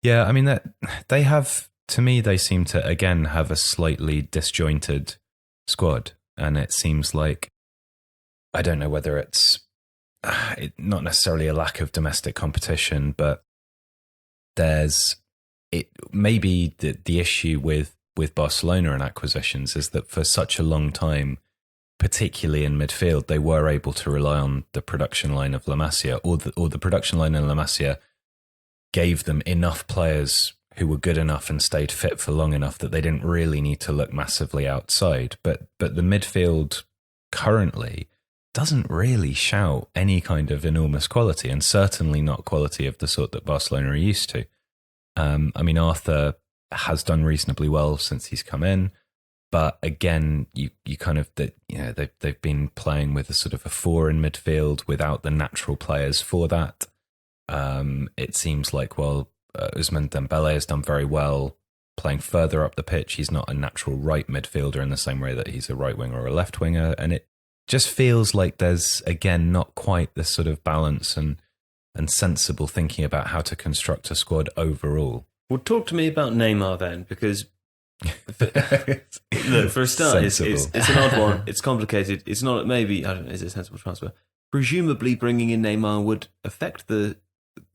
Speaker 2: Yeah, I mean, that they have, to me, they seem to, again, have a slightly disjointed squad. And it seems like, I don't know whether it's not necessarily a lack of domestic competition, but maybe the issue with with Barcelona and acquisitions is that for such a long time, particularly in midfield, they were able to rely on the production line of La Masia, or the production line in La Masia gave them enough players who were good enough and stayed fit for long enough that they didn't really need to look massively outside. But the midfield currently doesn't really shout any kind of enormous quality, and certainly not quality of the sort that Barcelona are used to. I mean, Arthur has done reasonably well since he's come in, but again, you kind of they've been playing with a sort of a 4 in midfield without the natural players for that. It seems like Ousmane Dembele has done very well playing further up the pitch. He's not a natural right midfielder in the same way that he's a right winger or a left winger, and it just feels like there's, again, not quite this sort of balance and sensible thinking about how to construct a squad overall.
Speaker 1: Well, talk to me about Neymar then, because look, for a start, it's an odd one. It's complicated. It's not, maybe, I don't know, is it a sensible transfer? Presumably bringing in Neymar would affect the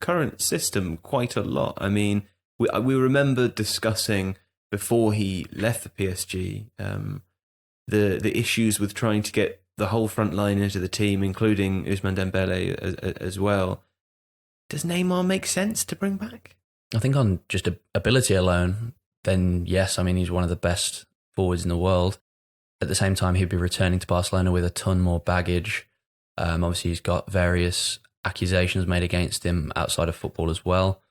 Speaker 1: current system quite a lot. I mean, we remember discussing before he left the PSG the issues with trying to get the whole front line into the team, including Ousmane Dembele as well. Does Neymar make sense to bring back?
Speaker 3: I think on just ability alone, then yes. I mean, he's one of the best forwards in the world. At the same time, he'd be returning to Barcelona with a ton more baggage. Obviously, he's got various accusations made against him outside of football as well,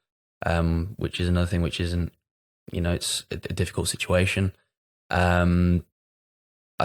Speaker 3: which is another thing which isn't, it's a difficult situation. I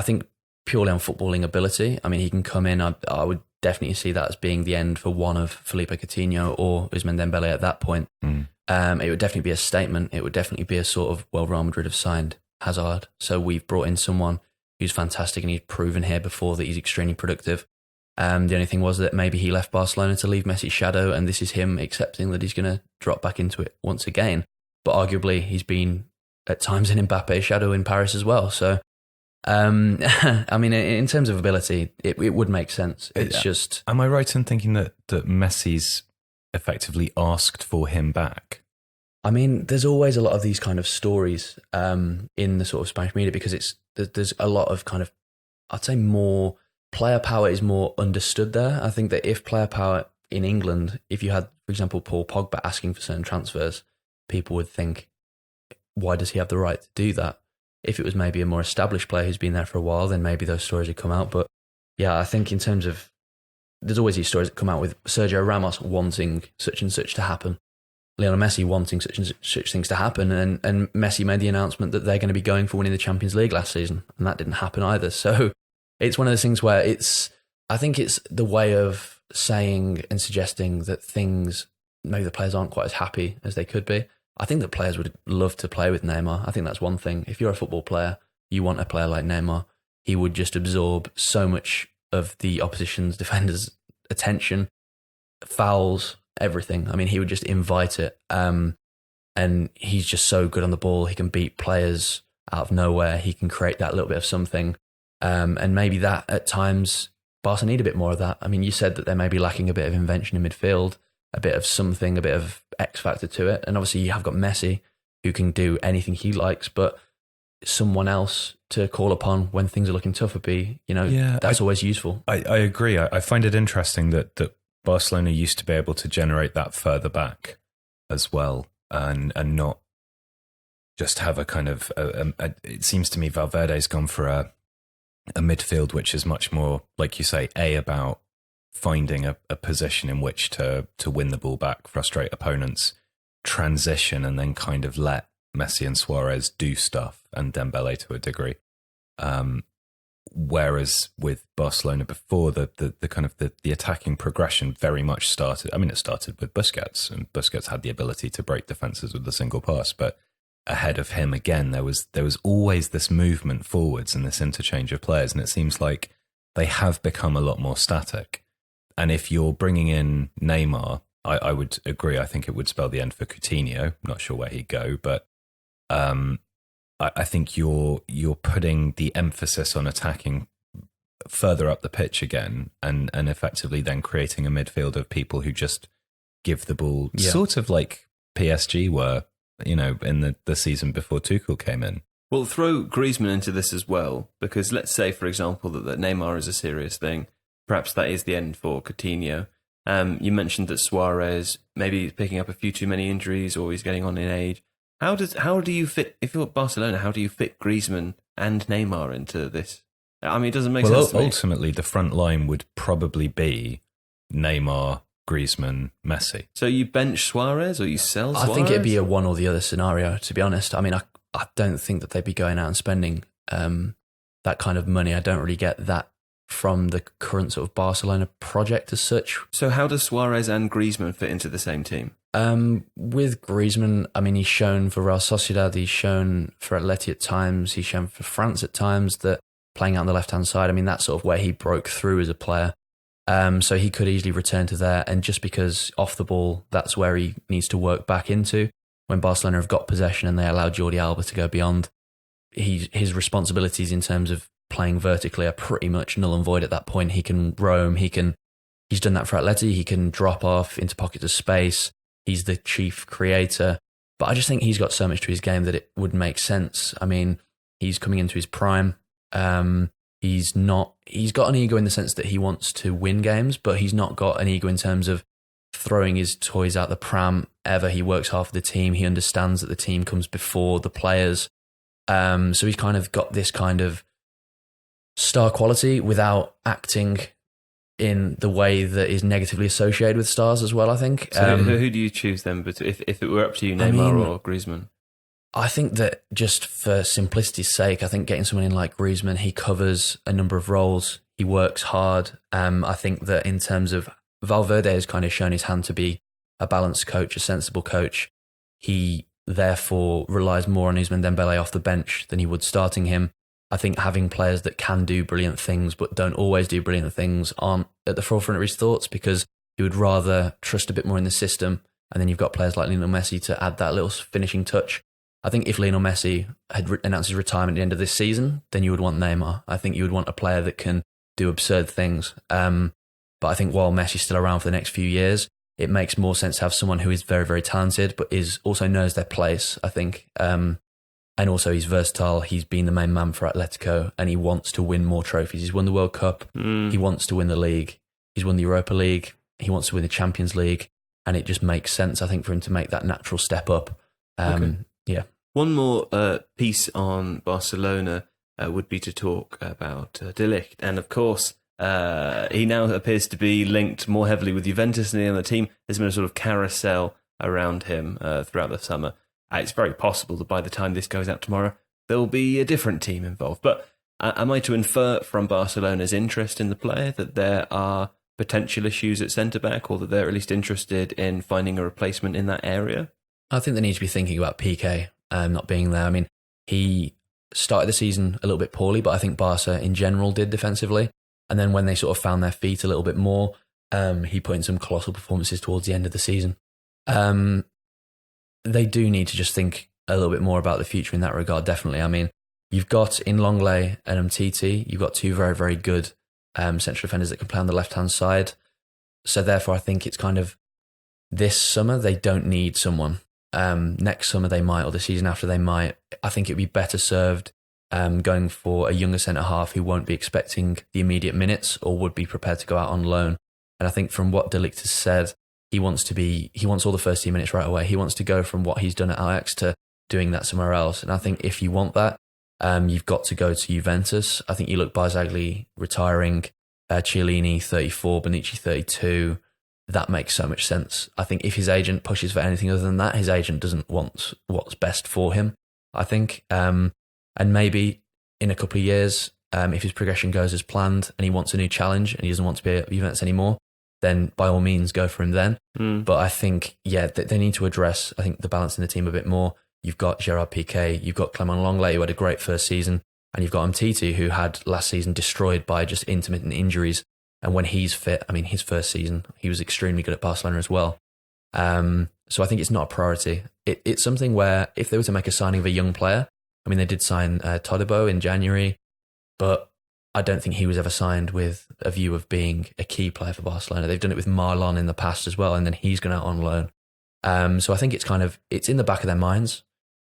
Speaker 3: think purely on footballing ability, I mean, he can come in. I would definitely see that as being the end for one of Felipe Coutinho or Ousmane Dembele at that point. It would definitely be a statement. It would definitely be a sort of, well, Real Madrid have signed Hazard, so we've brought in someone who's fantastic and he's proven here before that he's extremely productive. The only thing was that maybe he left Barcelona to leave Messi's shadow, and this is him accepting that he's going to drop back into it once again. But arguably, he's been at times in Mbappe's shadow in Paris as well. So, I mean, in terms of ability, it would make sense. It's just...
Speaker 2: Am I right in thinking that Messi's effectively asked for him back?
Speaker 3: I mean, there's always a lot of these kind of stories in the sort of Spanish media, because there's a lot of kind of, I'd say more... Player power is more understood there. I think that if player power in England, if you had, for example, Paul Pogba asking for certain transfers, people would think, why does he have the right to do that? If it was maybe a more established player who's been there for a while, then maybe those stories would come out. But yeah, I think in terms of, there's always these stories that come out with Sergio Ramos wanting such and such to happen, Lionel Messi wanting such and such things to happen, and Messi made the announcement that they're going to be going for winning the Champions League last season, and that didn't happen either. So it's one of those things where I think it's the way of saying and suggesting that things, maybe the players aren't quite as happy as they could be. I think that players would love to play with Neymar. I think that's one thing. If you're a football player, you want a player like Neymar. He would just absorb so much of the opposition's defenders' attention, fouls, everything. I mean, he would just invite it. And he's just so good on the ball. He can beat players out of nowhere. He can create that little bit of something. And maybe that at times, Barca need a bit more of that. I mean, you said that they may be lacking a bit of invention in midfield, a bit of something, a bit of X factor to it. And obviously you have got Messi, who can do anything he likes, but someone else to call upon when things are looking tough would be, that's always useful.
Speaker 2: I agree. I find it interesting that Barcelona used to be able to generate that further back as well, and not just have a kind of, it seems to me Valverde's gone for a midfield which is much more, like you say, about finding a position in which to win the ball back, frustrate opponents, transition, and then kind of let Messi and Suarez do stuff, and Dembele to a degree. Whereas with Barcelona before, the kind of the attacking progression very much started. I mean, it started with Busquets, and Busquets had the ability to break defenses with a single pass, but ahead of him again, there was always this movement forwards and this interchange of players, and it seems like they have become a lot more static. And if you're bringing in Neymar, I would agree. I think it would spell the end for Coutinho. Not sure where he'd go, but I think you're putting the emphasis on attacking further up the pitch again, and effectively then creating a midfield of people who just give the ball, sort of like PSG were, in the season before Tuchel came in.
Speaker 1: Well, throw Griezmann into this as well, because let's say, for example, that Neymar is a serious thing. Perhaps that is the end for Coutinho. You mentioned that Suarez maybe is picking up a few too many injuries, or he's getting on in age. How do you fit, if you're Barcelona, how do you fit Griezmann and Neymar into this? I mean, it doesn't make sense to me.
Speaker 2: Ultimately, the front line would probably be Neymar, Griezmann, Messi.
Speaker 1: So you bench Suarez or you sell Suarez?
Speaker 3: I think it'd be a one or the other scenario, to be honest. I mean, I don't think that they'd be going out and spending that kind of money. I don't really get that from the current sort of Barcelona project as such.
Speaker 1: So how does Suarez and Griezmann fit into the same team?
Speaker 3: With Griezmann, I mean, he's shown for Real Sociedad, he's shown for Atleti at times, he's shown for France at times that playing out on the left-hand side, I mean, that's sort of where he broke through as a player. So he could easily return to there. And just because off the ball, that's where he needs to work back into. When Barcelona have got possession and they allow Jordi Alba to go beyond, his responsibilities in terms of playing vertically are pretty much null and void at that point. He can roam, he's done that for Atleti, he can drop off into pockets of space, he's the chief creator. But I just think he's got so much to his game that it would make sense. I mean, he's coming into his prime. He's got an ego in the sense that he wants to win games, but he's not got an ego in terms of throwing his toys out the pram ever. He works hard for the team. He understands that the team comes before the players. So he's kind of got this kind of star quality without acting in the way that is negatively associated with stars as well, I think.
Speaker 1: So who do you choose then? But if it were up to you, Neymar or Griezmann?
Speaker 3: I think that just for simplicity's sake, I think getting someone in like Griezmann, he covers a number of roles. He works hard. I think that in terms of Valverde has kind of shown his hand to be a balanced coach, a sensible coach. He therefore relies more on Ousmane Dembele off the bench than he would starting him. I think having players that can do brilliant things but don't always do brilliant things aren't at the forefront of his thoughts, because he would rather trust a bit more in the system. And then you've got players like Lionel Messi to add that little finishing touch. I think if Lionel Messi had announced his retirement at the end of this season, then you would want Neymar. I think you would want a player that can do absurd things. But I think while Messi's still around for the next few years, it makes more sense to have someone who is very, very talented, but also knows their place, I think. And also he's versatile. He's been the main man for Atletico and he wants to win more trophies. He's won the World Cup. He wants to win the league. He's won the Europa League. He wants to win the Champions League. And it just makes sense, I think, for him to make that natural step up.
Speaker 1: Okay.
Speaker 3: Yeah.
Speaker 1: One more piece on Barcelona would be to talk about De Ligt. And of course, he now appears to be linked more heavily with Juventus and the team. There's been a sort of carousel around him throughout the summer. It's very possible that by the time this goes out tomorrow, there'll be a different team involved. But am I to infer from Barcelona's interest in the player that there are potential issues at centre-back, or that they're at least interested in finding a replacement in that area?
Speaker 3: I think they need to be thinking about PK not being there. I mean, he started the season a little bit poorly, but I think Barca in general did defensively. And then when they sort of found their feet a little bit more, he put in some colossal performances towards the end of the season. They do need to just think a little bit more about the future in that regard, definitely. I mean, you've got in Longley and Umtiti, you've got two very, very good central defenders that can play on the left-hand side. So therefore, I think it's kind of this summer, they don't need someone. Next summer they might, or the season after they might. I think it'd be better served going for a younger centre-half who won't be expecting the immediate minutes or would be prepared to go out on loan. And I think from what De Ligt has said, he wants all the first team minutes right away. He wants to go from what he's done at Ajax to doing that somewhere else. And I think if you want that, you've got to go to Juventus. I think you look Barzagli retiring, Chiellini 34, Bonucci 32. That makes so much sense. I think if his agent pushes for anything other than that, his agent doesn't want what's best for him, I think. And maybe in a couple of years, if his progression goes as planned and he wants a new challenge and he doesn't want to be at Juventus anymore, then by all means go for him then. But I think, they need to address, I think, the balance in the team a bit more. You've got Gerard Piqué, you've got Clement Longley, who had a great first season, and you've got Umtiti, who had last season destroyed by just intermittent injuries. And when he's fit, I mean, his first season, he was extremely good at Barcelona as well. So I think it's not a priority. It's something where if they were to make a signing of a young player, I mean, they did sign Todibo in January, but I don't think he was ever signed with a view of being a key player for Barcelona. They've done it with Marlon in the past as well, and then he's gone out on loan. So I think it's in the back of their minds,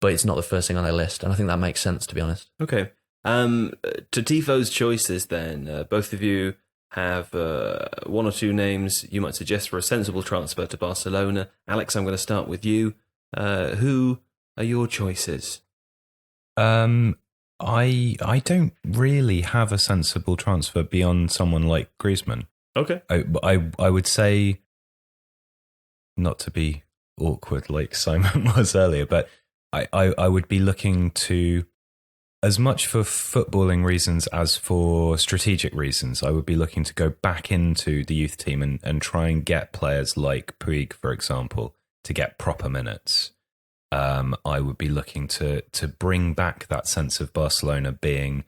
Speaker 3: but it's not the first thing on their list. And I think that makes sense, to be honest.
Speaker 1: Okay. To Tifo's choices then, both of you have one or two names you might suggest for a sensible transfer to Barcelona. Alex, I'm going to start with you. Who are your choices?
Speaker 2: I don't really have a sensible transfer beyond someone like Griezmann.
Speaker 1: Okay.
Speaker 2: I would say, not to be awkward like Simon was earlier, but I would be looking to, as much for footballing reasons as for strategic reasons, I would be looking to go back into the youth team and try and get players like Puig, for example, to get proper minutes. I would be looking to bring back that sense of Barcelona being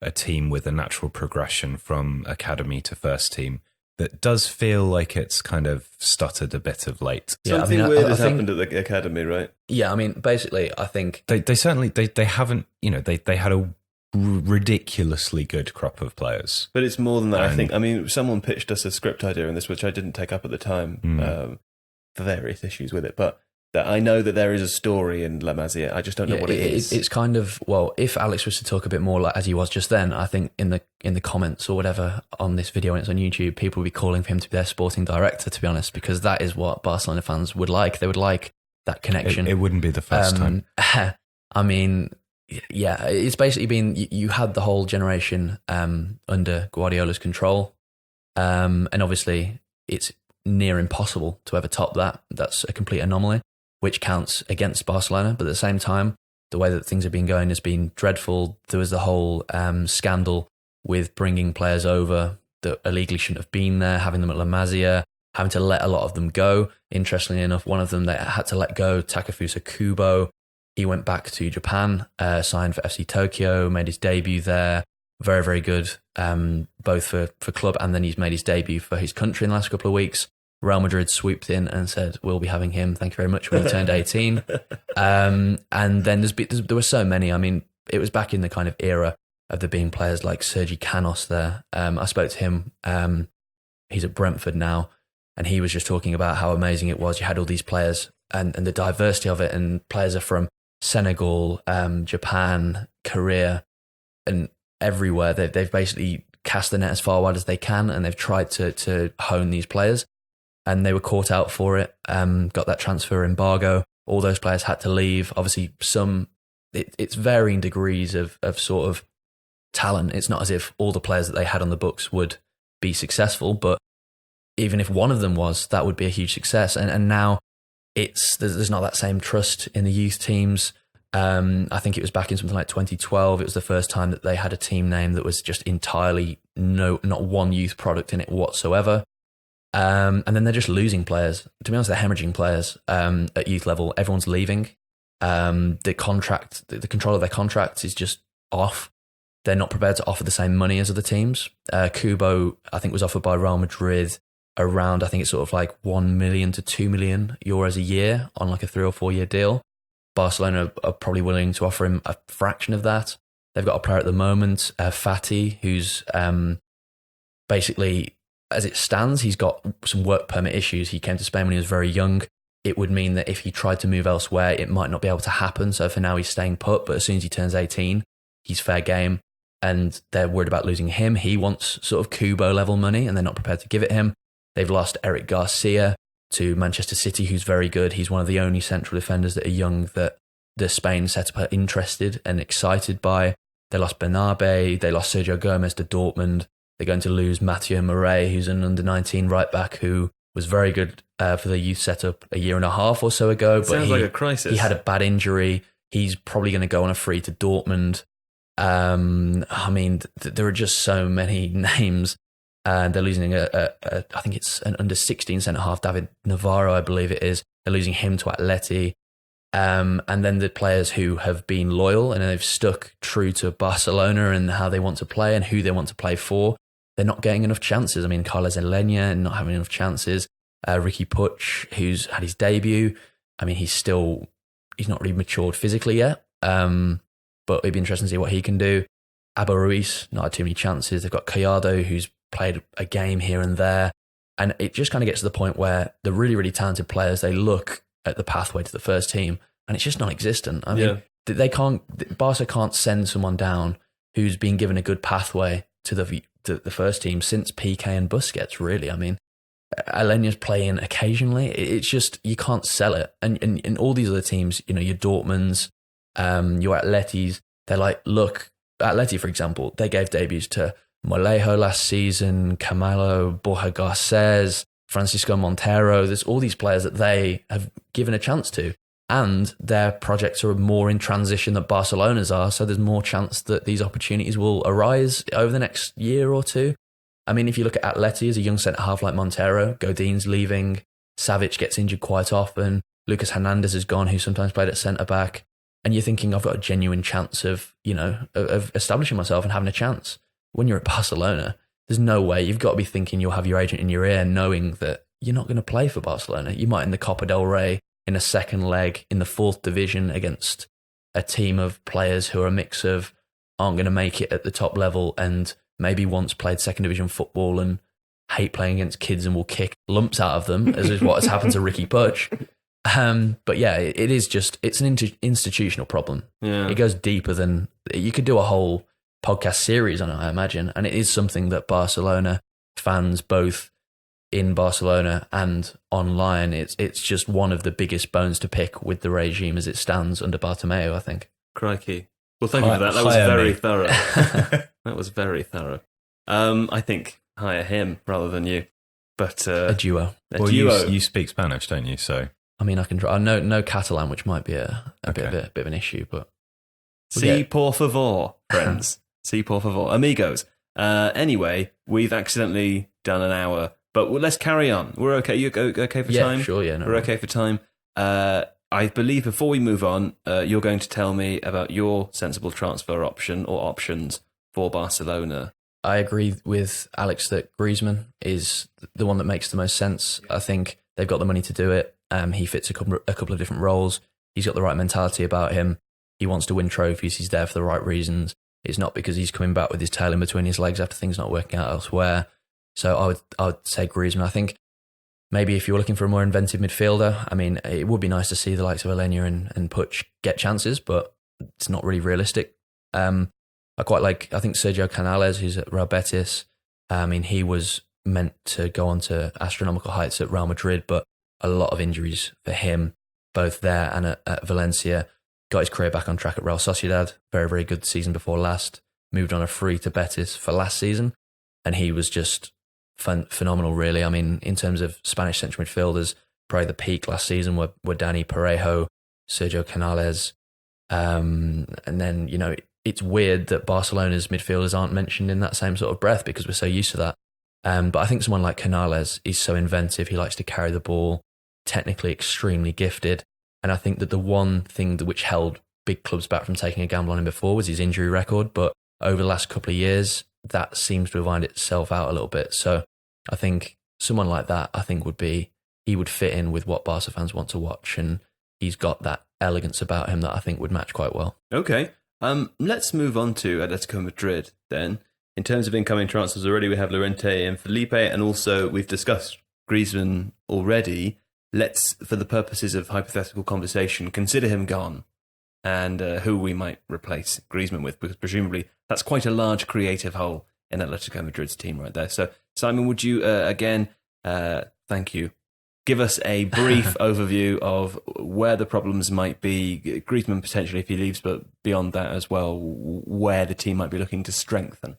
Speaker 2: a team with a natural progression from academy to first team that does feel like it's kind of stuttered a bit of late.
Speaker 1: Something weird has happened at the academy, right?
Speaker 3: Yeah, I mean, basically, I think
Speaker 2: they certainly they haven't, they had a ridiculously good crop of players.
Speaker 1: But it's more than that, I think. I mean, someone pitched us a script idea in this, which I didn't take up at the time for various issues with it, but that I know that there is a story in La Masia. I just don't know what it is.
Speaker 3: It's kind of, well, if Alex was to talk a bit more like as he was just then, I think in the comments or whatever on this video when it's on YouTube, people would be calling for him to be their sporting director, to be honest, because that is what Barcelona fans would like. They would like that connection.
Speaker 2: It wouldn't be the first time.
Speaker 3: I mean, yeah, it's basically been, you had the whole generation under Guardiola's control, and obviously it's near impossible to ever top that. That's a complete anomaly, which counts against Barcelona. But at the same time, the way that things have been going has been dreadful. There was the whole scandal with bringing players over that illegally shouldn't have been there, having them at La Masia, having to let a lot of them go. Interestingly enough, one of them they had to let go, Takefusa Kubo. He went back to Japan, signed for FC Tokyo, made his debut there. Very, very good, both for club, and then he's made his debut for his country in the last couple of weeks. Real Madrid swooped in and said, we'll be having him, thank you very much, when he turned 18. And then there were so many. I mean, it was back in the kind of era of there being players like Sergi Canos there. I spoke to him. He's at Brentford now, and he was just talking about how amazing it was. You had all these players and the diversity of it, and players are from Senegal, Japan, Korea, and everywhere. They've basically cast the net as far wide as they can, and they've tried to hone these players. And they were caught out for it, got that transfer embargo. All those players had to leave. Obviously, it's varying degrees of sort of talent. It's not as if all the players that they had on the books would be successful, but even if one of them was, that would be a huge success. And now there's not that same trust in the youth teams. I think it was back in something like 2012. It was the first time that they had a team name that was just entirely not one youth product in it whatsoever. And then they're just losing players. To be honest, they're hemorrhaging players at youth level. Everyone's leaving. The control of their contracts is just off. They're not prepared to offer the same money as other teams. Kubo, I think, was offered by Real Madrid around, I think it's sort of like 1 million to 2 million euros a year on like a 3 or 4 year deal. Barcelona are probably willing to offer him a fraction of that. They've got a player at the moment, Fati, who's basically, as it stands, he's got some work permit issues. He came to Spain when he was very young. It would mean that if he tried to move elsewhere, it might not be able to happen. So for now, he's staying put. But as soon as he turns 18, he's fair game. And they're worried about losing him. He wants sort of Kubo level money, and they're not prepared to give it him. They've lost Eric Garcia to Manchester City, who's very good. He's one of the only central defenders that are young that the Spain setup are interested and excited by. They lost Bernabe. They lost Sergio Gomez to Dortmund. They're going to lose Mathieu Murray, who's an under-19 right-back who was very good for the youth setup a year and a half or so ago. But
Speaker 1: sounds like a crisis.
Speaker 3: He had a bad injury. He's probably going to go on a free to Dortmund. I mean, there are just so many names. They're losing I think it's an under-16 centre-half, David Navarro, I believe it is. They're losing him to Atleti. And then the players who have been loyal and they've stuck true to Barcelona and how they want to play and who they want to play for, they're not getting enough chances. I mean, Carles Elena not having enough chances. Ricky Puig, who's had his debut. I mean, he's not really matured physically yet. But it'd be interesting to see what he can do. Abba Ruiz, not had too many chances. They've got Collado, who's played a game here and there. And it just kind of gets to the point where the really, really talented players, they look at the pathway to the first team and it's just non-existent. I mean, Barca can't send someone down who's been given a good pathway to the first team since PK and Busquets, really. I mean, Aleña's playing occasionally. It's just, you can't sell it. And all these other teams, you know, your Dortmunds, your Atletis, they're like, look, Atleti, for example, they gave debuts to Molejo last season, Camilo, Borja Garces, Francisco Montero. There's all these players that they have given a chance to. And their projects are more in transition than Barcelona's are. So there's more chance that these opportunities will arise over the next year or two. I mean, if you look at Atleti as a young centre-half like Montero, Godin's leaving, Savic gets injured quite often, Lucas Hernandez is gone, who sometimes played at centre-back. And you're thinking, I've got a genuine chance of establishing myself and having a chance. When you're at Barcelona, there's no way. You've got to be thinking you'll have your agent in your ear knowing that you're not going to play for Barcelona. You might in the Copa del Rey, in a second leg, in the 4th division against a team of players who are a mix of aren't going to make it at the top level and maybe once played second division football and hate playing against kids and will kick lumps out of them, as is what has happened to Ricky Puig. But yeah, it's an institutional problem.
Speaker 1: Yeah.
Speaker 3: It goes deeper than, you could do a whole podcast series on it, I imagine. And it is something that Barcelona fans, both in Barcelona and online, it's just one of the biggest bones to pick with the regime as it stands under Bartomeu, I think.
Speaker 1: Crikey. Well, thank you for that. That was very thorough. That was very thorough. I think hire him rather than you. But
Speaker 3: a duo.
Speaker 2: Well, you speak Spanish, don't you? So
Speaker 3: I mean, I can try. I know no Catalan, which might be a bit of an issue, but
Speaker 1: Si por favor, friends. Si por favor, amigos. Anyway, we've accidentally done an hour, but let's carry on. We're okay. You okay for time?
Speaker 3: Yeah, sure. Yeah, no.
Speaker 1: We're okay for time. I believe before we move on, you're going to tell me about your sensible transfer option or options for Barcelona.
Speaker 3: I agree with Alex that Griezmann is the one that makes the most sense. I think they've got the money to do it. He fits a couple of different roles. He's got the right mentality about him. He wants to win trophies. He's there for the right reasons. It's not because he's coming back with his tail in between his legs after things not working out elsewhere. So I would say Griezmann. I think maybe if you're looking for a more inventive midfielder, I mean, it would be nice to see the likes of Aleña and Puig get chances, but it's not really realistic. I think Sergio Canales, who's at Real Betis, I mean, he was meant to go on to astronomical heights at Real Madrid, but a lot of injuries for him, both there and at Valencia. Got his career back on track at Real Sociedad. Very, very good season before last. Moved on a free to Betis for last season. And he was just phenomenal, really. I mean, in terms of Spanish central midfielders, probably the peak last season were Dani Parejo, Sergio Canales. And then, you know, it's weird that Barcelona's midfielders aren't mentioned in that same sort of breath because we're so used to that. But I think someone like Canales is so inventive. He likes to carry the ball, technically extremely gifted. And I think that the one thing which held big clubs back from taking a gamble on him before was his injury record. But over the last couple of years, that seems to have ironed itself out a little bit. So I think someone like that, he would fit in with what Barca fans want to watch. And he's got that elegance about him that I think would match quite well.
Speaker 1: Okay. Let's move on to Atletico Madrid then. In terms of incoming transfers already, we have Llorente and Felipe, and also we've discussed Griezmann already. Let's, for the purposes of hypothetical conversation, consider him gone and who we might replace Griezmann with, because presumably that's quite a large creative hole in Atletico Madrid's team right there. So, Simon, would you, again, thank you, give us a brief overview of where the problems might be, Griezmann potentially if he leaves, but beyond that as well, where the team might be looking to strengthen?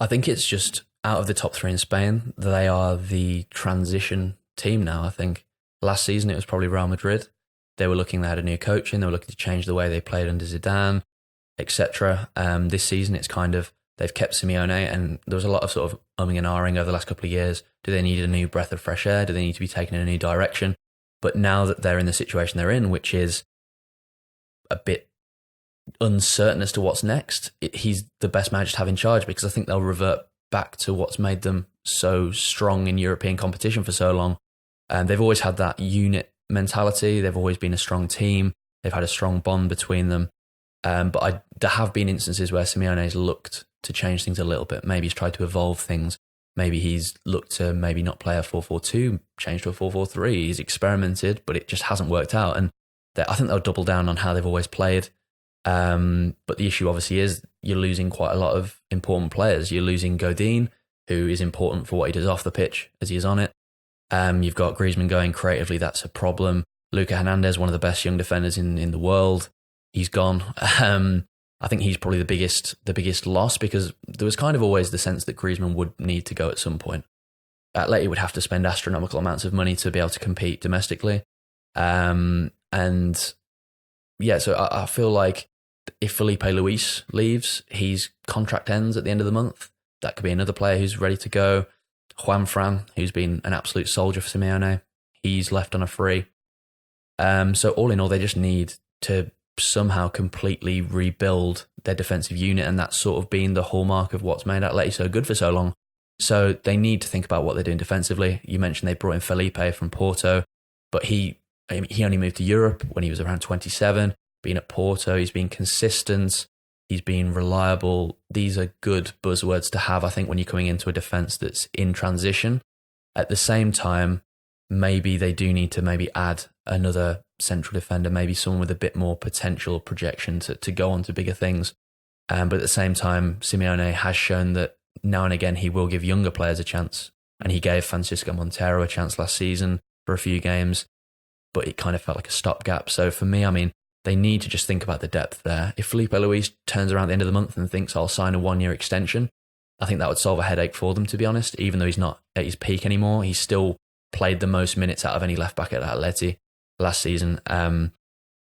Speaker 3: I think it's just out of the top three in Spain, they are the transition team now, I think. Last season, it was probably Real Madrid. They had a new coach in, they were looking to change the way they played under Zidane, etc. This season, it's kind of, they've kept Simeone, and there was a lot of sort of umming and ahhing over the last couple of years. Do they need a new breath of fresh air? Do they need to be taken in a new direction? But now that they're in the situation they're in, which is a bit uncertain as to what's next, he's the best manager to have in charge, because I think they'll revert back to what's made them so strong in European competition for so long. And they've always had that unit mentality. They've always been a strong team. They've had a strong bond between them. But there have been instances where Simeone's looked to change things a little bit. Maybe he's tried to evolve things. Maybe he's looked to maybe not play a 4-4-2, change to a 4-4-3. He's experimented, but it just hasn't worked out. And I think they'll double down on how they've always played. But the issue obviously is you're losing quite a lot of important players. You're losing Godin, who is important for what he does off the pitch as he is on it. You've got Griezmann going creatively. That's a problem. Luka Hernandez, one of the best young defenders in the world, he's gone. I think he's probably the biggest loss, because there was kind of always the sense that Griezmann would need to go at some point. Atleti would have to spend astronomical amounts of money to be able to compete domestically. And yeah, so I feel like if Felipe Luis leaves, his contract ends at the end of the month. That could be another player who's ready to go. Juan Fran, who's been an absolute soldier for Simeone, he's left on a free. So all in all, they just need to somehow completely rebuild their defensive unit, and that's sort of been the hallmark of what's made Atleti so good for so long. So they need to think about what they're doing defensively. You mentioned they brought in Felipe from Porto, but he only moved to Europe when he was around 27. Being at Porto, he's been consistent, he's been reliable. These are good buzzwords to have, I think, when you're coming into a defence that's in transition. At the same time, maybe they do need to maybe add another central defender, maybe someone with a bit more potential projection to go on to bigger things. But at the same time, Simeone has shown that now and again he will give younger players a chance. And he gave Francisco Montero a chance last season for a few games, but it kind of felt like a stopgap. So for me, I mean, they need to just think about the depth there. If Felipe Luis turns around at the end of the month and thinks, I'll sign a 1-year extension, I think that would solve a headache for them, to be honest. Even though he's not at his peak anymore, he's still played the most minutes out of any left back at Atleti last season.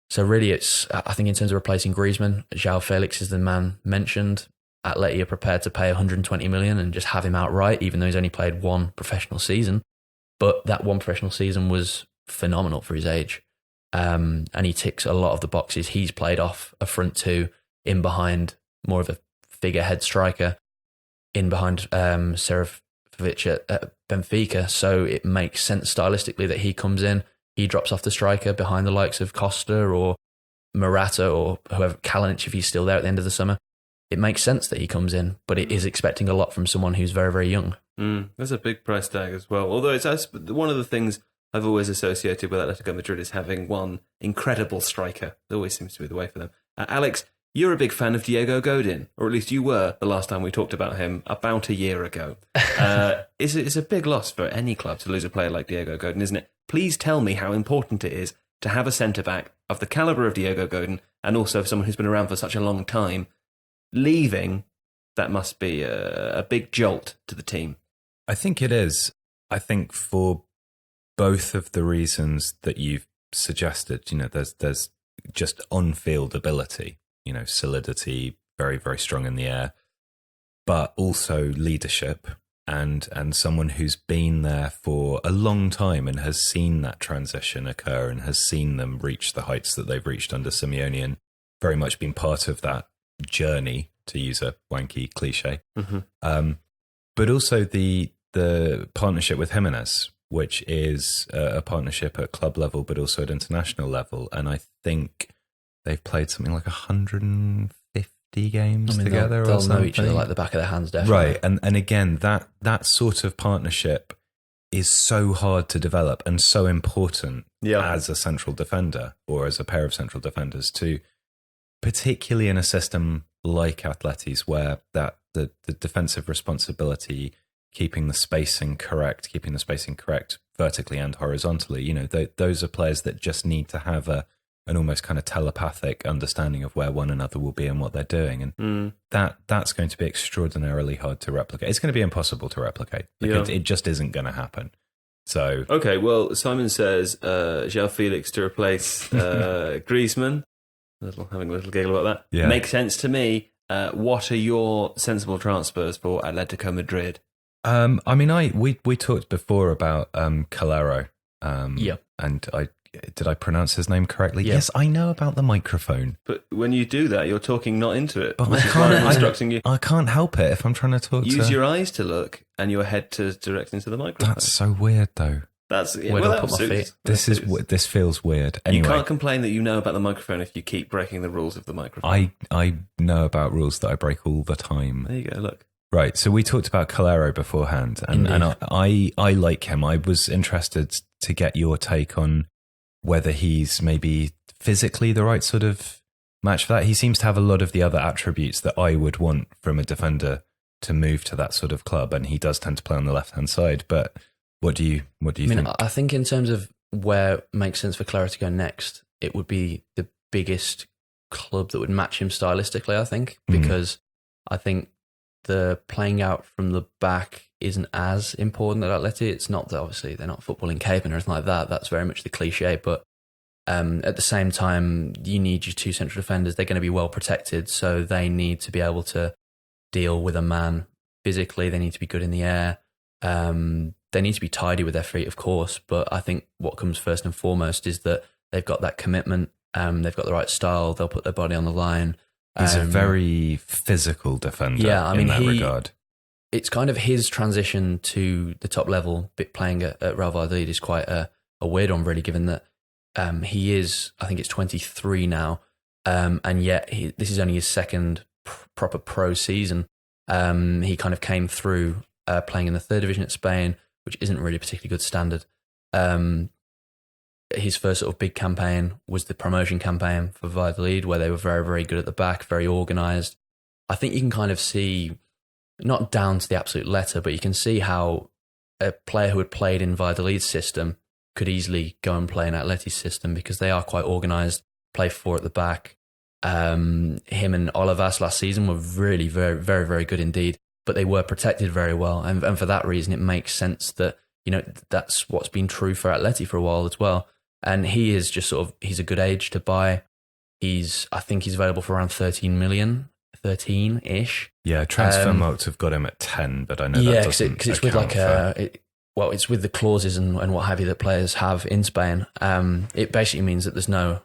Speaker 3: So really, I think in terms of replacing Griezmann, João Felix is the man mentioned. Atleti are prepared to pay 120 million and just have him outright, even though he's only played one professional season. But that one professional season was phenomenal for his age. And he ticks a lot of the boxes. He's played off a front two, in behind more of a figurehead striker, in behind Seferovic at Benfica. So it makes sense stylistically that he comes in. He drops off the striker behind the likes of Costa or Morata or whoever, Kalinic, if he's still there at the end of the summer. It makes sense that he comes in, but it is expecting a lot from someone who's very, very young.
Speaker 1: There's a big price tag as well. Although it's one of the things I've always associated with Atletico Madrid is having one incredible striker. It always seems to be the way for them. Alex, you're a big fan of Diego Godin, or at least you were the last time we talked about him about a year ago. It's a big loss for any club to lose a player like Diego Godin, isn't it? Please tell me how important it is to have a centre-back of the calibre of Diego Godin, and also someone who's been around for such a long time, leaving. That must be a big jolt to the team.
Speaker 2: I think it is. I think for both of the reasons that you've suggested, there's just on-field ability, solidity, very, very strong in the air, but also leadership and someone who's been there for a long time and has seen that transition occur and has seen them reach the heights that they've reached under Simeone, and very much been part of that journey, to use a wanky cliche. Mm-hmm. But also the partnership with Jimenez, which is a partnership at club level, but also at international level. And I think they've played something like 150 games together.
Speaker 3: They'll know each other like the back of their hands, definitely.
Speaker 2: Right. And again, that sort of partnership is so hard to develop and so important as a central defender or as a pair of central defenders too, particularly in a system like Atleti's, where that the defensive responsibility, keeping the spacing correct vertically and horizontally, those are players that just need to have an almost kind of telepathic understanding of where one another will be and what they're doing. And that's going to be extraordinarily hard to replicate. It's going to be impossible to replicate. It just isn't going to happen. So
Speaker 1: okay, well, Simon says João Felix to replace Griezmann. Having a little giggle about that. Yeah. Makes sense to me. What are your sensible transfers for Atletico Madrid?
Speaker 2: We talked before about Calero. And did I pronounce his name correctly?
Speaker 3: Yeah.
Speaker 2: Yes, I know about the microphone.
Speaker 1: But when you do that, you're talking not into it.
Speaker 2: But
Speaker 1: I'm instructing you.
Speaker 2: I can't help it if I'm trying to talk.
Speaker 1: Use your eyes to look and your head to direct into the microphone.
Speaker 2: That's so weird, though. This feels weird. Anyway,
Speaker 1: you can't complain that you know about the microphone if you keep breaking the rules of the microphone.
Speaker 2: I know about rules that I break all the time.
Speaker 1: There you go, look.
Speaker 2: Right, so we talked about Calero beforehand, and I like him. I was interested to get your take on whether he's maybe physically the right sort of match for that. He seems to have a lot of the other attributes that I would want from a defender to move to that sort of club, and he does tend to play on the left-hand side. But what do you think?
Speaker 3: I think in terms of where it makes sense for Clara to go next, it would be the biggest club that would match him stylistically, I think, because I think the playing out from the back isn't as important at Atleti. It's not that obviously they're not footballing cavemen or anything like that. That's very much the cliche. But at the same time, you need your two central defenders. They're going to be well protected, so they need to be able to deal with a man physically. They need to be good in the air. They need to be tidy with their feet, of course. But I think what comes first and foremost is that they've got that commitment. They've got the right style. They'll put their body on the line.
Speaker 2: He's a very physical defender in that regard.
Speaker 3: It's kind of his transition to the top level, playing at Real Madrid is quite a weird one, really, given that he is, I think it's 23 now, and yet this is only his second proper pro season. He kind of came through playing in the third division at Spain, which isn't really a particularly good standard. His first sort of big campaign was the promotion campaign for Valladolid, where they were very, very good at the back, very organised. I think you can kind of see, not down to the absolute letter, but you can see how a player who had played in Valladolid's system could easily go and play in Atleti's system, because they are quite organised, play four at the back. Him and Olivas last season were really very, very, very good indeed, but they were protected very well. And for that reason, it makes sense that, that's what's been true for Atleti for a while as well. And he is just he's a good age to buy. I think he's available for around 13 million, 13-ish.
Speaker 2: Yeah, transfer marks have got him at 10, but I know that doesn't
Speaker 3: because it's with it's with the clauses and what have you that players have in Spain. It basically means that there's no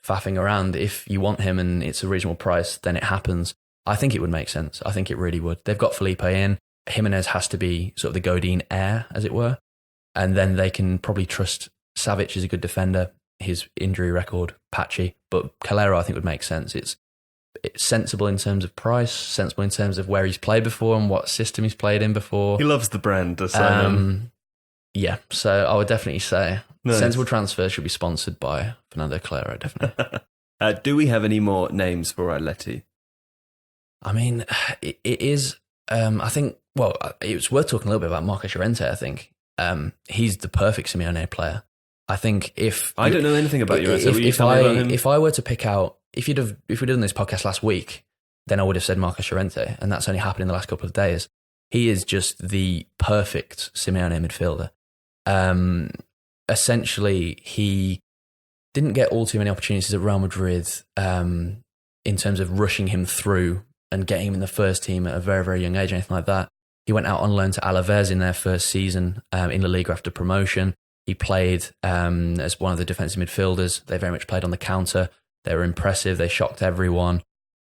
Speaker 3: faffing around. If you want him and it's a reasonable price, then it happens. I think it would make sense. I think it really would. They've got Felipe in. Jimenez has to be sort of the Godin heir, as it were. And then they can probably trust Savic is a good defender. His injury record, patchy. But Calero, I think, would make sense. It's sensible in terms of price, sensible in terms of where he's played before and what system he's played in before.
Speaker 1: He loves the brand, does Simon?
Speaker 3: Yeah, so I would definitely say
Speaker 1: nice. Sensible
Speaker 3: transfer should be sponsored by Fernando Calero, definitely.
Speaker 1: Do we have any more names for Atleti?
Speaker 3: I mean, it is, I think, it's worth talking a little bit about Marcos Llorente, I think. He's the perfect Simeone player. I think I don't know anything about Llorente. If I were to pick out, if we'd done this podcast last week, then I would have said Marcos Llorente, and that's only happened in the last couple of days. He is just the perfect Simeone midfielder. Essentially, he didn't get all too many opportunities at Real Madrid in terms of rushing him through and getting him in the first team at a very, very young age, anything like that. He went out on loan to Alaves in their first season in the Liga after promotion. He played as one of the defensive midfielders. They very much played on the counter. They were impressive. They shocked everyone.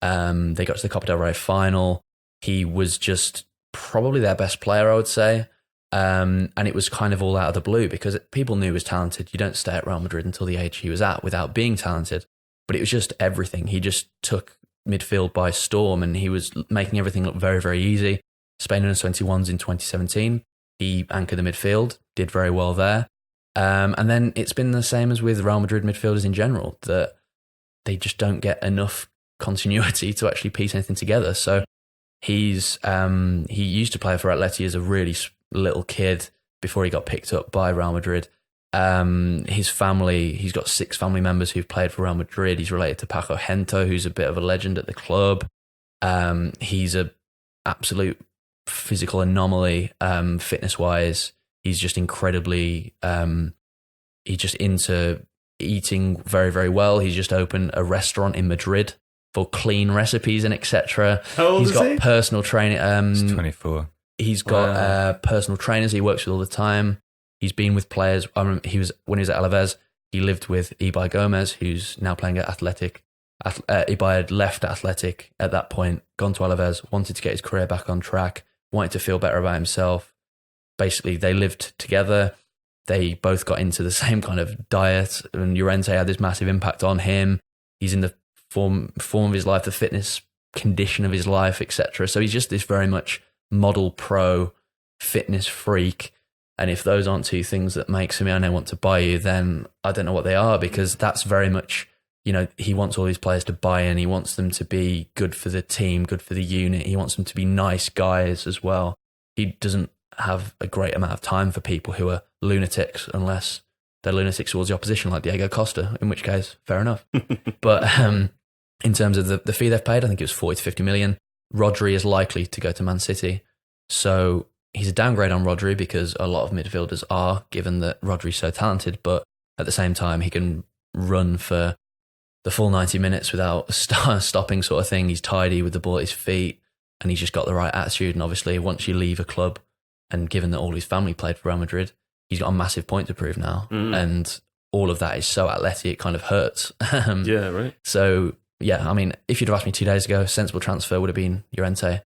Speaker 3: They got to the Copa del Rey final. He was just probably their best player, I would say. And it was kind of all out of the blue because people knew he was talented. You don't stay at Real Madrid until the age he was at without being talented. But it was just everything. He just took midfield by storm and he was making everything look very, very easy. Spain under-21s in 2017. He anchored the midfield, did very well there. And then it's been the same as with Real Madrid midfielders in general, that they just don't get enough continuity to actually piece anything together. So he used to play for Atleti as a really little kid before he got picked up by Real Madrid. His family, he's got 6 family members who've played for Real Madrid. He's related to Paco Gento, who's a bit of a legend at the club. He's a absolute physical anomaly, fitness-wise. He's just incredibly, he's just into eating very, very well. He's just opened a restaurant in Madrid for clean recipes and etc.
Speaker 1: How old is he?
Speaker 3: He's got personal training.
Speaker 2: He's 24.
Speaker 3: He's got personal trainers he works with all the time. He's been with players. When he was at Alaves, he lived with Ibai Gomez, who's now playing at Athletic. Ibai had left Athletic at that point, gone to Alaves, wanted to get his career back on track, wanted to feel better about himself. Basically, they lived together. They both got into the same kind of diet, and Llorente had this massive impact on him. He's in the form of his life, the fitness condition of his life, etc. So he's just this very much model pro fitness freak. And if those aren't two things that make Simeone want to buy you, then I don't know what they are, because that's very much he wants all these players to buy in. He wants them to be good for the team, good for the unit. He wants them to be nice guys as well. He doesn't have a great amount of time for people who are lunatics, unless they're lunatics towards the opposition, like Diego Costa, in which case, fair enough. But in terms of the fee they've paid, I think it was 40 to 50 million. Rodri is likely to go to Man City. So he's a downgrade on Rodri because a lot of midfielders are, given that Rodri's so talented. But at the same time, he can run for the full 90 minutes without stopping, sort of thing. He's tidy with the ball at his feet, and he's just got the right attitude. And obviously, once you leave a club, and given that all his family played for Real Madrid, he's got a massive point to prove now. And all of that is so Atleti, it kind of hurts.
Speaker 1: Yeah, right.
Speaker 3: So, yeah, I mean, if you'd have asked me 2 days ago, sensible transfer would have been Llorente,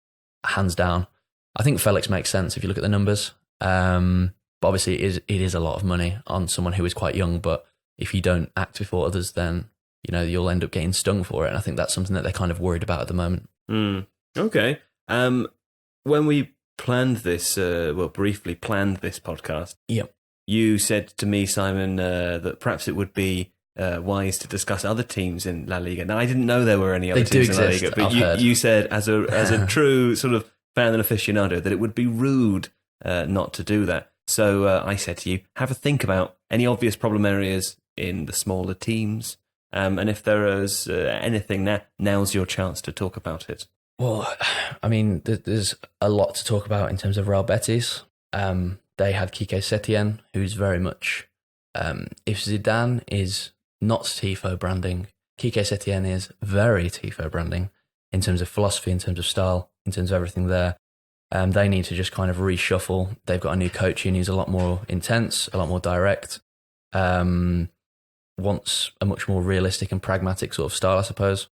Speaker 3: hands down. I think Felix makes sense if you look at the numbers. But obviously, it is a lot of money on someone who is quite young. But if you don't act before others, then you'll end up getting stung for it. And I think that's something that they're kind of worried about at the moment.
Speaker 1: Okay. When we planned this, briefly planned this podcast,
Speaker 3: yep,
Speaker 1: you said to me, Simon, that perhaps it would be wise to discuss other teams in La Liga. Now, I didn't know there were any other teams in La Liga, but you said, as a true sort of fan and aficionado, that it would be rude not to do that. So I said to you, have a think about any obvious problem areas in the smaller teams. And if there is anything there, now's your chance to talk about it.
Speaker 3: Well, I mean, there's a lot to talk about in terms of Real Betis. They had Quique Setien, who's very much... if Zidane is not Tifo branding, Quique Setien is very Tifo branding in terms of philosophy, in terms of style, in terms of everything there. They need to just kind of reshuffle. They've got a new coach in who's a lot more intense, a lot more direct. Wants a much more realistic and pragmatic sort of style, I suppose.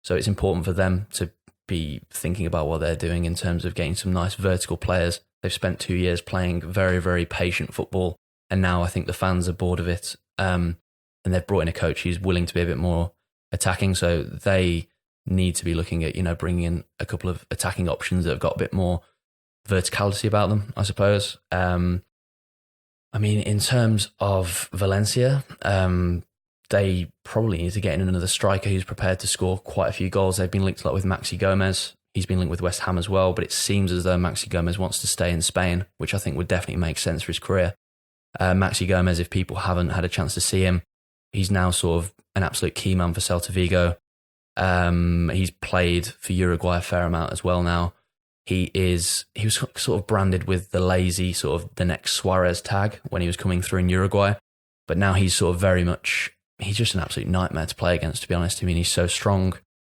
Speaker 3: So it's important for them to be thinking about what they're doing in terms of getting some nice vertical players. They've spent 2 years playing very, very patient football, and now I think the fans are bored of it. And they've brought in a coach who's willing to be a bit more attacking. So they need to be looking at, bringing in a couple of attacking options that have got a bit more verticality about them, I suppose. I mean, in terms of Valencia, they probably need to get in another striker who's prepared to score quite a few goals. They've been linked a lot with Maxi Gomez. He's been linked with West Ham as well, but it seems as though Maxi Gomez wants to stay in Spain, which I think would definitely make sense for his career. Maxi Gomez, if people haven't had a chance to see him, he's now sort of an absolute key man for Celta Vigo. He's played for Uruguay a fair amount as well now. He was sort of branded with the lazy sort of the next Suarez tag when he was coming through in Uruguay. But now he's sort of very much, he's just an absolute nightmare to play against, to be honest. I mean, he's so strong,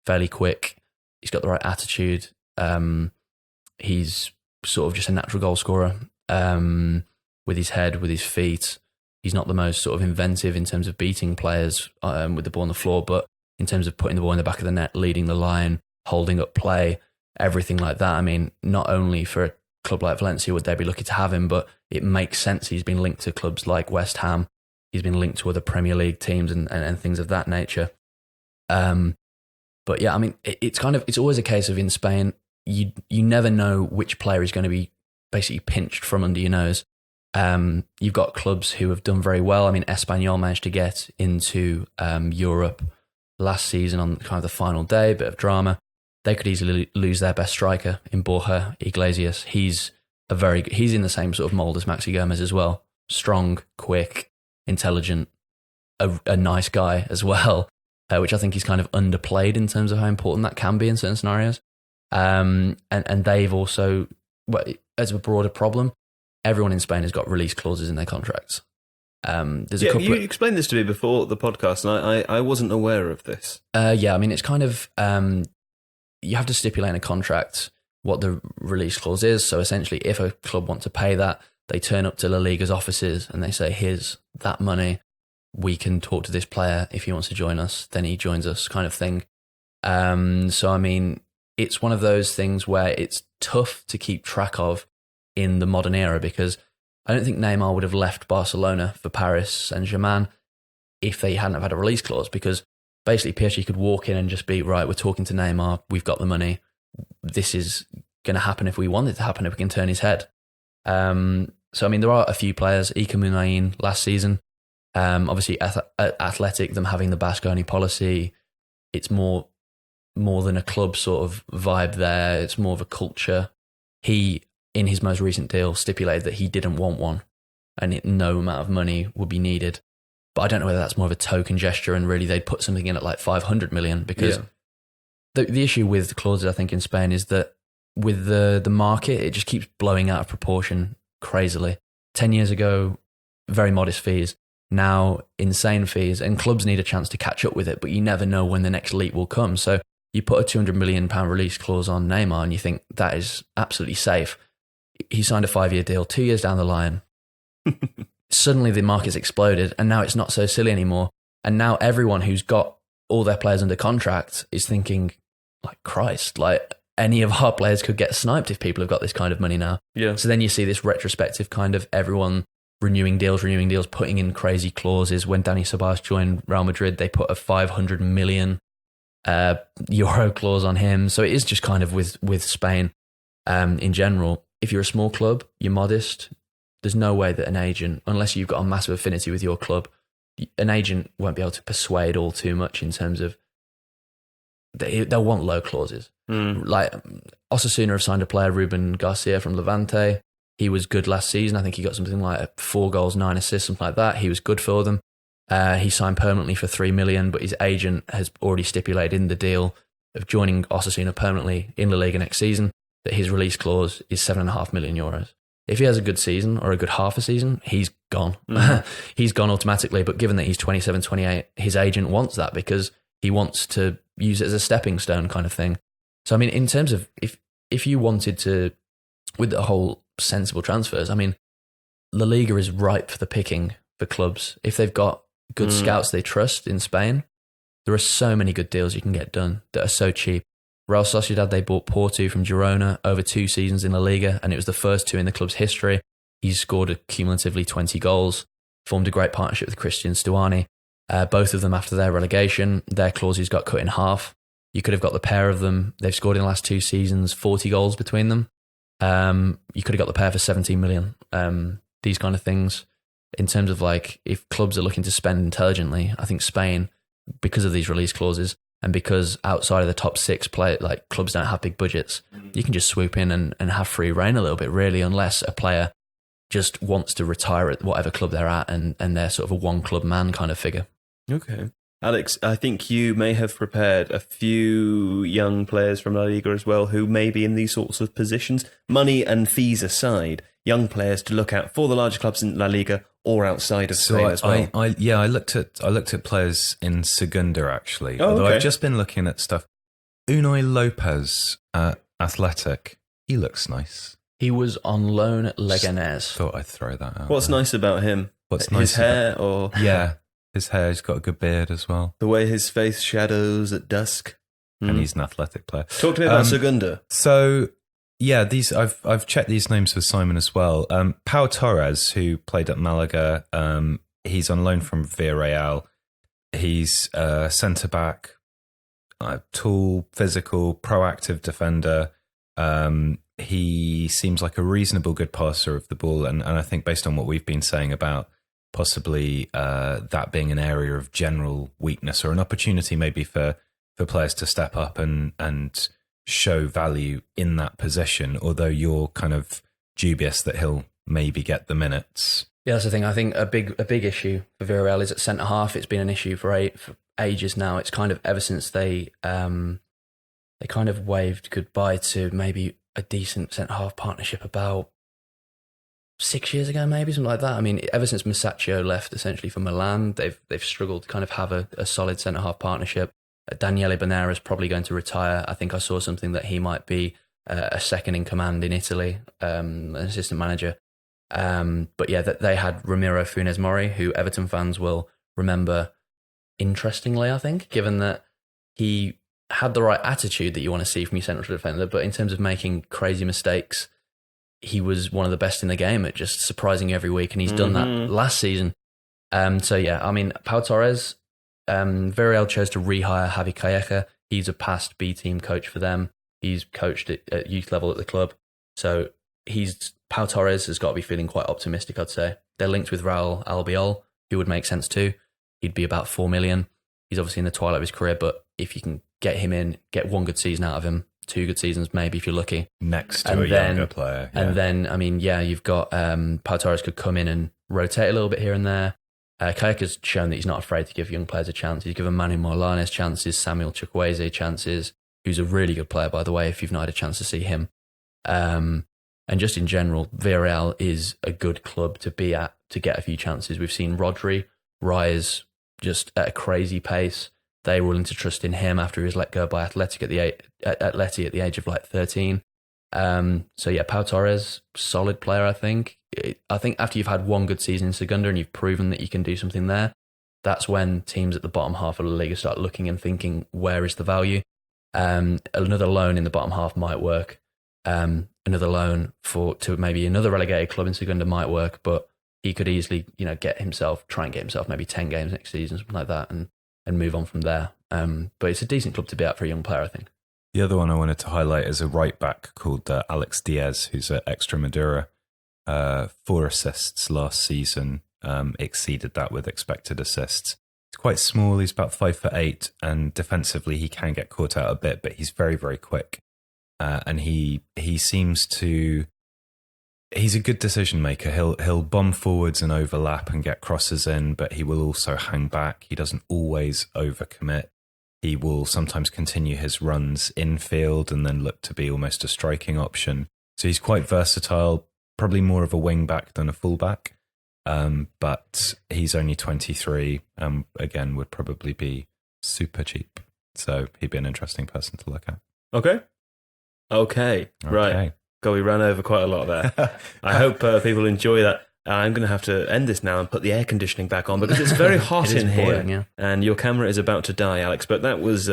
Speaker 3: fairly quick. He's got the right attitude. He's sort of just a natural goal scorer with his head, with his feet. He's not the most sort of inventive in terms of beating players with the ball on the floor, but in terms of putting the ball in the back of the net, leading the line, holding up play, everything like that. I mean, not only for a club like Valencia would they be lucky to have him, but it makes sense. He's been linked to clubs like West Ham. He's been linked to other Premier League teams and things of that nature. But yeah, I mean, it's always a case of in Spain, you never know which player is going to be basically pinched from under your nose. You've got clubs who have done very well. I mean, Espanyol managed to get into Europe last season on kind of the final day, a bit of drama. They could easily lose their best striker in Borja Iglesias. He's in the same sort of mould as Maxi Gomez as well. Strong, quick, intelligent, a nice guy as well, which I think is kind of underplayed in terms of how important that can be in certain scenarios. And they've also, as a broader problem, everyone in Spain has got release clauses in their contracts.
Speaker 1: You explained this to me before the podcast, and I wasn't aware of this.
Speaker 3: Yeah, I mean, it's kind of, you have to stipulate in a contract what the release clause is. So essentially, if a club want to pay that, they turn up to La Liga's offices and they say, here's that money. We can talk to this player. If he wants to join us, then he joins us, kind of thing. So, I mean, it's one of those things where it's tough to keep track of in the modern era, because I don't think Neymar would have left Barcelona for Paris Saint-Germain if they hadn't have had a release clause, because basically PSG could walk in and just be, right, we're talking to Neymar, we've got the money, this is going to happen if we want it to happen, if we can turn his head. So, I mean, there are a few players, Ika Munayin last season, Obviously, Athletic, them having the Basque-only policy, it's more than a club sort of vibe there. It's more of a culture. He, in his most recent deal, stipulated that he didn't want one and no amount of money would be needed. But I don't know whether that's more of a token gesture and really they'd put something in at like 500 million because the issue with clauses, I think, in Spain is that with the market, it just keeps blowing out of proportion crazily. 10 years ago, very modest fees. Now, insane fees, and clubs need a chance to catch up with it, but you never know when the next leap will come. So you put a £200 million release clause on Neymar and you think that is absolutely safe. He signed a 5-year deal, 2 years down the line. Suddenly the market's exploded and now it's not so silly anymore. And now everyone who's got all their players under contract is thinking, like, Christ, like any of our players could get sniped if people have got this kind of money now.
Speaker 1: Yeah.
Speaker 3: So then you see this retrospective kind of everyone renewing deals, putting in crazy clauses. When Dani Ceballos joined Real Madrid, they put a 500 million euro clause on him. So it is just kind of with Spain in general. If you're a small club, you're modest, there's no way that an agent, unless you've got a massive affinity with your club, an agent won't be able to persuade all too much in terms of they'll want low clauses. Like Osasuna have signed a player, Ruben Garcia from Levante. He was good last season. I think he got something like 4 goals, 9 assists, something like that. He was good for them. He signed permanently for 3 million, but his agent has already stipulated in the deal of joining Osasuna permanently in La Liga next season that his release clause is 7.5 million euros. If he has a good season or a good half a season, he's gone. He's gone automatically. But given that he's 27, 28, his agent wants that because he wants to use it as a stepping stone kind of thing. So, I mean, in terms of if you wanted to, with the whole sensible transfers, I mean, La Liga is ripe for the picking for clubs. If they've got good scouts they trust in Spain, there are so many good deals you can get done that are so cheap. Real Sociedad, they bought Porto from Girona over 2 seasons in La Liga, and it was the first 2 in the club's history. He's scored cumulatively 20 goals, formed a great partnership with Christian Stuani. Both of them, after their relegation, their clauses got cut in half. You could have got the pair of them. They've scored in the last 2 seasons 40 goals between them. You could have got the pair for 17 million. These kind of things. In terms of like, if clubs are looking to spend intelligently, I think Spain, because of these release clauses, and because outside of the top 6 like clubs don't have big budgets, you can just swoop in and have free reign a little bit, really, unless a player just wants to retire at whatever club they're at and they're sort of a one club man kind of figure.
Speaker 1: Okay. Alex, I think you may have prepared a few young players from La Liga as well who may be in these sorts of positions. Money and fees aside, young players to look out for the larger clubs in La Liga or outside of Spain as well.
Speaker 2: I looked at players in Segunda actually.
Speaker 1: Oh,
Speaker 2: although
Speaker 1: okay.
Speaker 2: I've just been looking at stuff. Unai Lopez at Athletic. He looks nice.
Speaker 3: He was on loan at Leganés.
Speaker 2: Thought I'd throw that out.
Speaker 1: What's
Speaker 2: there.
Speaker 1: nice about him?
Speaker 2: What's
Speaker 1: his
Speaker 2: nice
Speaker 1: hair
Speaker 2: about,
Speaker 1: or
Speaker 2: yeah, his hair. He's got a good beard as well,
Speaker 1: the way his face shadows at dusk.
Speaker 2: and he's an athletic player.
Speaker 1: Talk to me about Segunda.
Speaker 2: So yeah, these I've checked these names for Simon as well. Pau Torres, who played at Malaga, he's on loan from Villarreal. He's centre back, tall, physical, proactive defender. He seems like a reasonable good passer of the ball, and I think based on what we've been saying about possibly that being an area of general weakness or an opportunity maybe for players to step up and show value in that position, although you're kind of dubious that he'll maybe get the minutes.
Speaker 3: Yeah, that's the thing. I think a big issue for Villarreal is at centre half. It's been an issue for ages now. It's kind of ever since they kind of waved goodbye to maybe a decent centre half partnership about 6 years ago, maybe something like that. I mean, ever since Masaccio left essentially for Milan, they've struggled to kind of have a solid centre half partnership. Daniele Bonera is probably going to retire. I think I saw something that he might be a second in command in Italy, an assistant manager. But yeah, they had Ramiro Funes Mori, who Everton fans will remember interestingly, I think, given that he had the right attitude that you want to see from your central defender, but in terms of making crazy mistakes, he was one of the best in the game at just surprising you every week, and he's done that last season. So yeah, I mean, Pau Torres, Villarreal chose to rehire Javi Calleja. He's a past B-team coach for them. He's coached at youth level at the club. So Pau Torres has got to be feeling quite optimistic, I'd say. They're linked with Raul Albiol, who would make sense too. He'd be about 4 million. He's obviously in the twilight of his career, but if you can get him in, get one good season out of him, 2 good seasons maybe if you're lucky.
Speaker 2: Next to younger player. Yeah.
Speaker 3: And then, I mean, yeah, you've got Pau Torres could come in and rotate a little bit here and there. Kayaka's shown that he's not afraid to give young players a chance. He's given Manu Morlanes chances, Samuel Chukwueze chances, who's a really good player, by the way, if you've not had a chance to see him. And just in general, Villarreal is a good club to be at to get a few chances. We've seen Rodri rise just at a crazy pace. They were willing to trust in him after he was let go by Atleti at the age of like 13. So yeah, Pau Torres, solid player, I think. I think after you've had one good season in Segunda and you've proven that you can do something there, that's when teams at the bottom half of La Liga start looking and thinking, where is the value? Another loan in the bottom half might work. Another loan to maybe another relegated club in Segunda might work, but he could easily, try and get himself maybe 10 games next season, something like that, and move on from there. But it's a decent club to be at for a young player, I think.
Speaker 2: The other one I wanted to highlight is a right back called Alex Diaz, who's at Extremadura. 4 assists last season, exceeded that with expected assists. He's quite small, he's about 5'8", and defensively he can get caught out a bit, but he's very, very quick. And he seems to... He's a good decision maker. He'll bomb forwards and overlap and get crosses in, but he will also hang back. He doesn't always overcommit. He will sometimes continue his runs infield and then look to be almost a striking option. So he's quite versatile, probably more of a wing back than a full back. But he's only 23. Again, would probably be super cheap. So he'd be an interesting person to look at.
Speaker 1: Okay. Right. God, we ran over quite a lot there. I hope people enjoy that. I'm going to have to end this now and put the air conditioning back on because it's very hot in here.
Speaker 3: Yeah.
Speaker 1: And your camera is about to die, Alex. But that was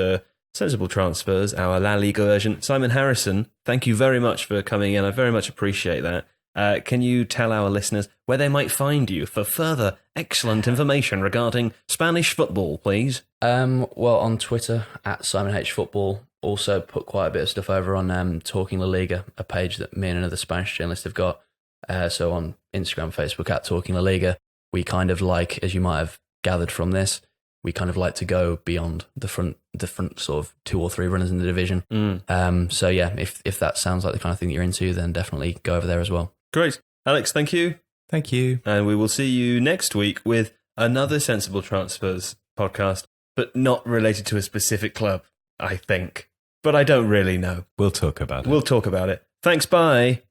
Speaker 1: Sensible Transfers, our La Liga version. Simon Harrison, thank you very much for coming in. I very much appreciate that. Can you tell our listeners where they might find you for further excellent information regarding Spanish football, please?
Speaker 3: Well, on Twitter, at Simon H Football. Also put quite a bit of stuff over on Talking La Liga, a page that me and another Spanish journalist have got. So on Instagram, Facebook, at Talking La Liga, we kind of like, as you might have gathered from this, we kind of like to go beyond the front sort of 2 or 3 runners in the division. So yeah, if that sounds like the kind of thing that you're into, then definitely go over there as well.
Speaker 1: Great. Alex, thank you.
Speaker 2: Thank you.
Speaker 1: And we will see you next week with another Sensible Transfers podcast, but not related to a specific club, I think. But I don't really know.
Speaker 2: We'll talk about it.
Speaker 1: We'll talk about it. Thanks, bye.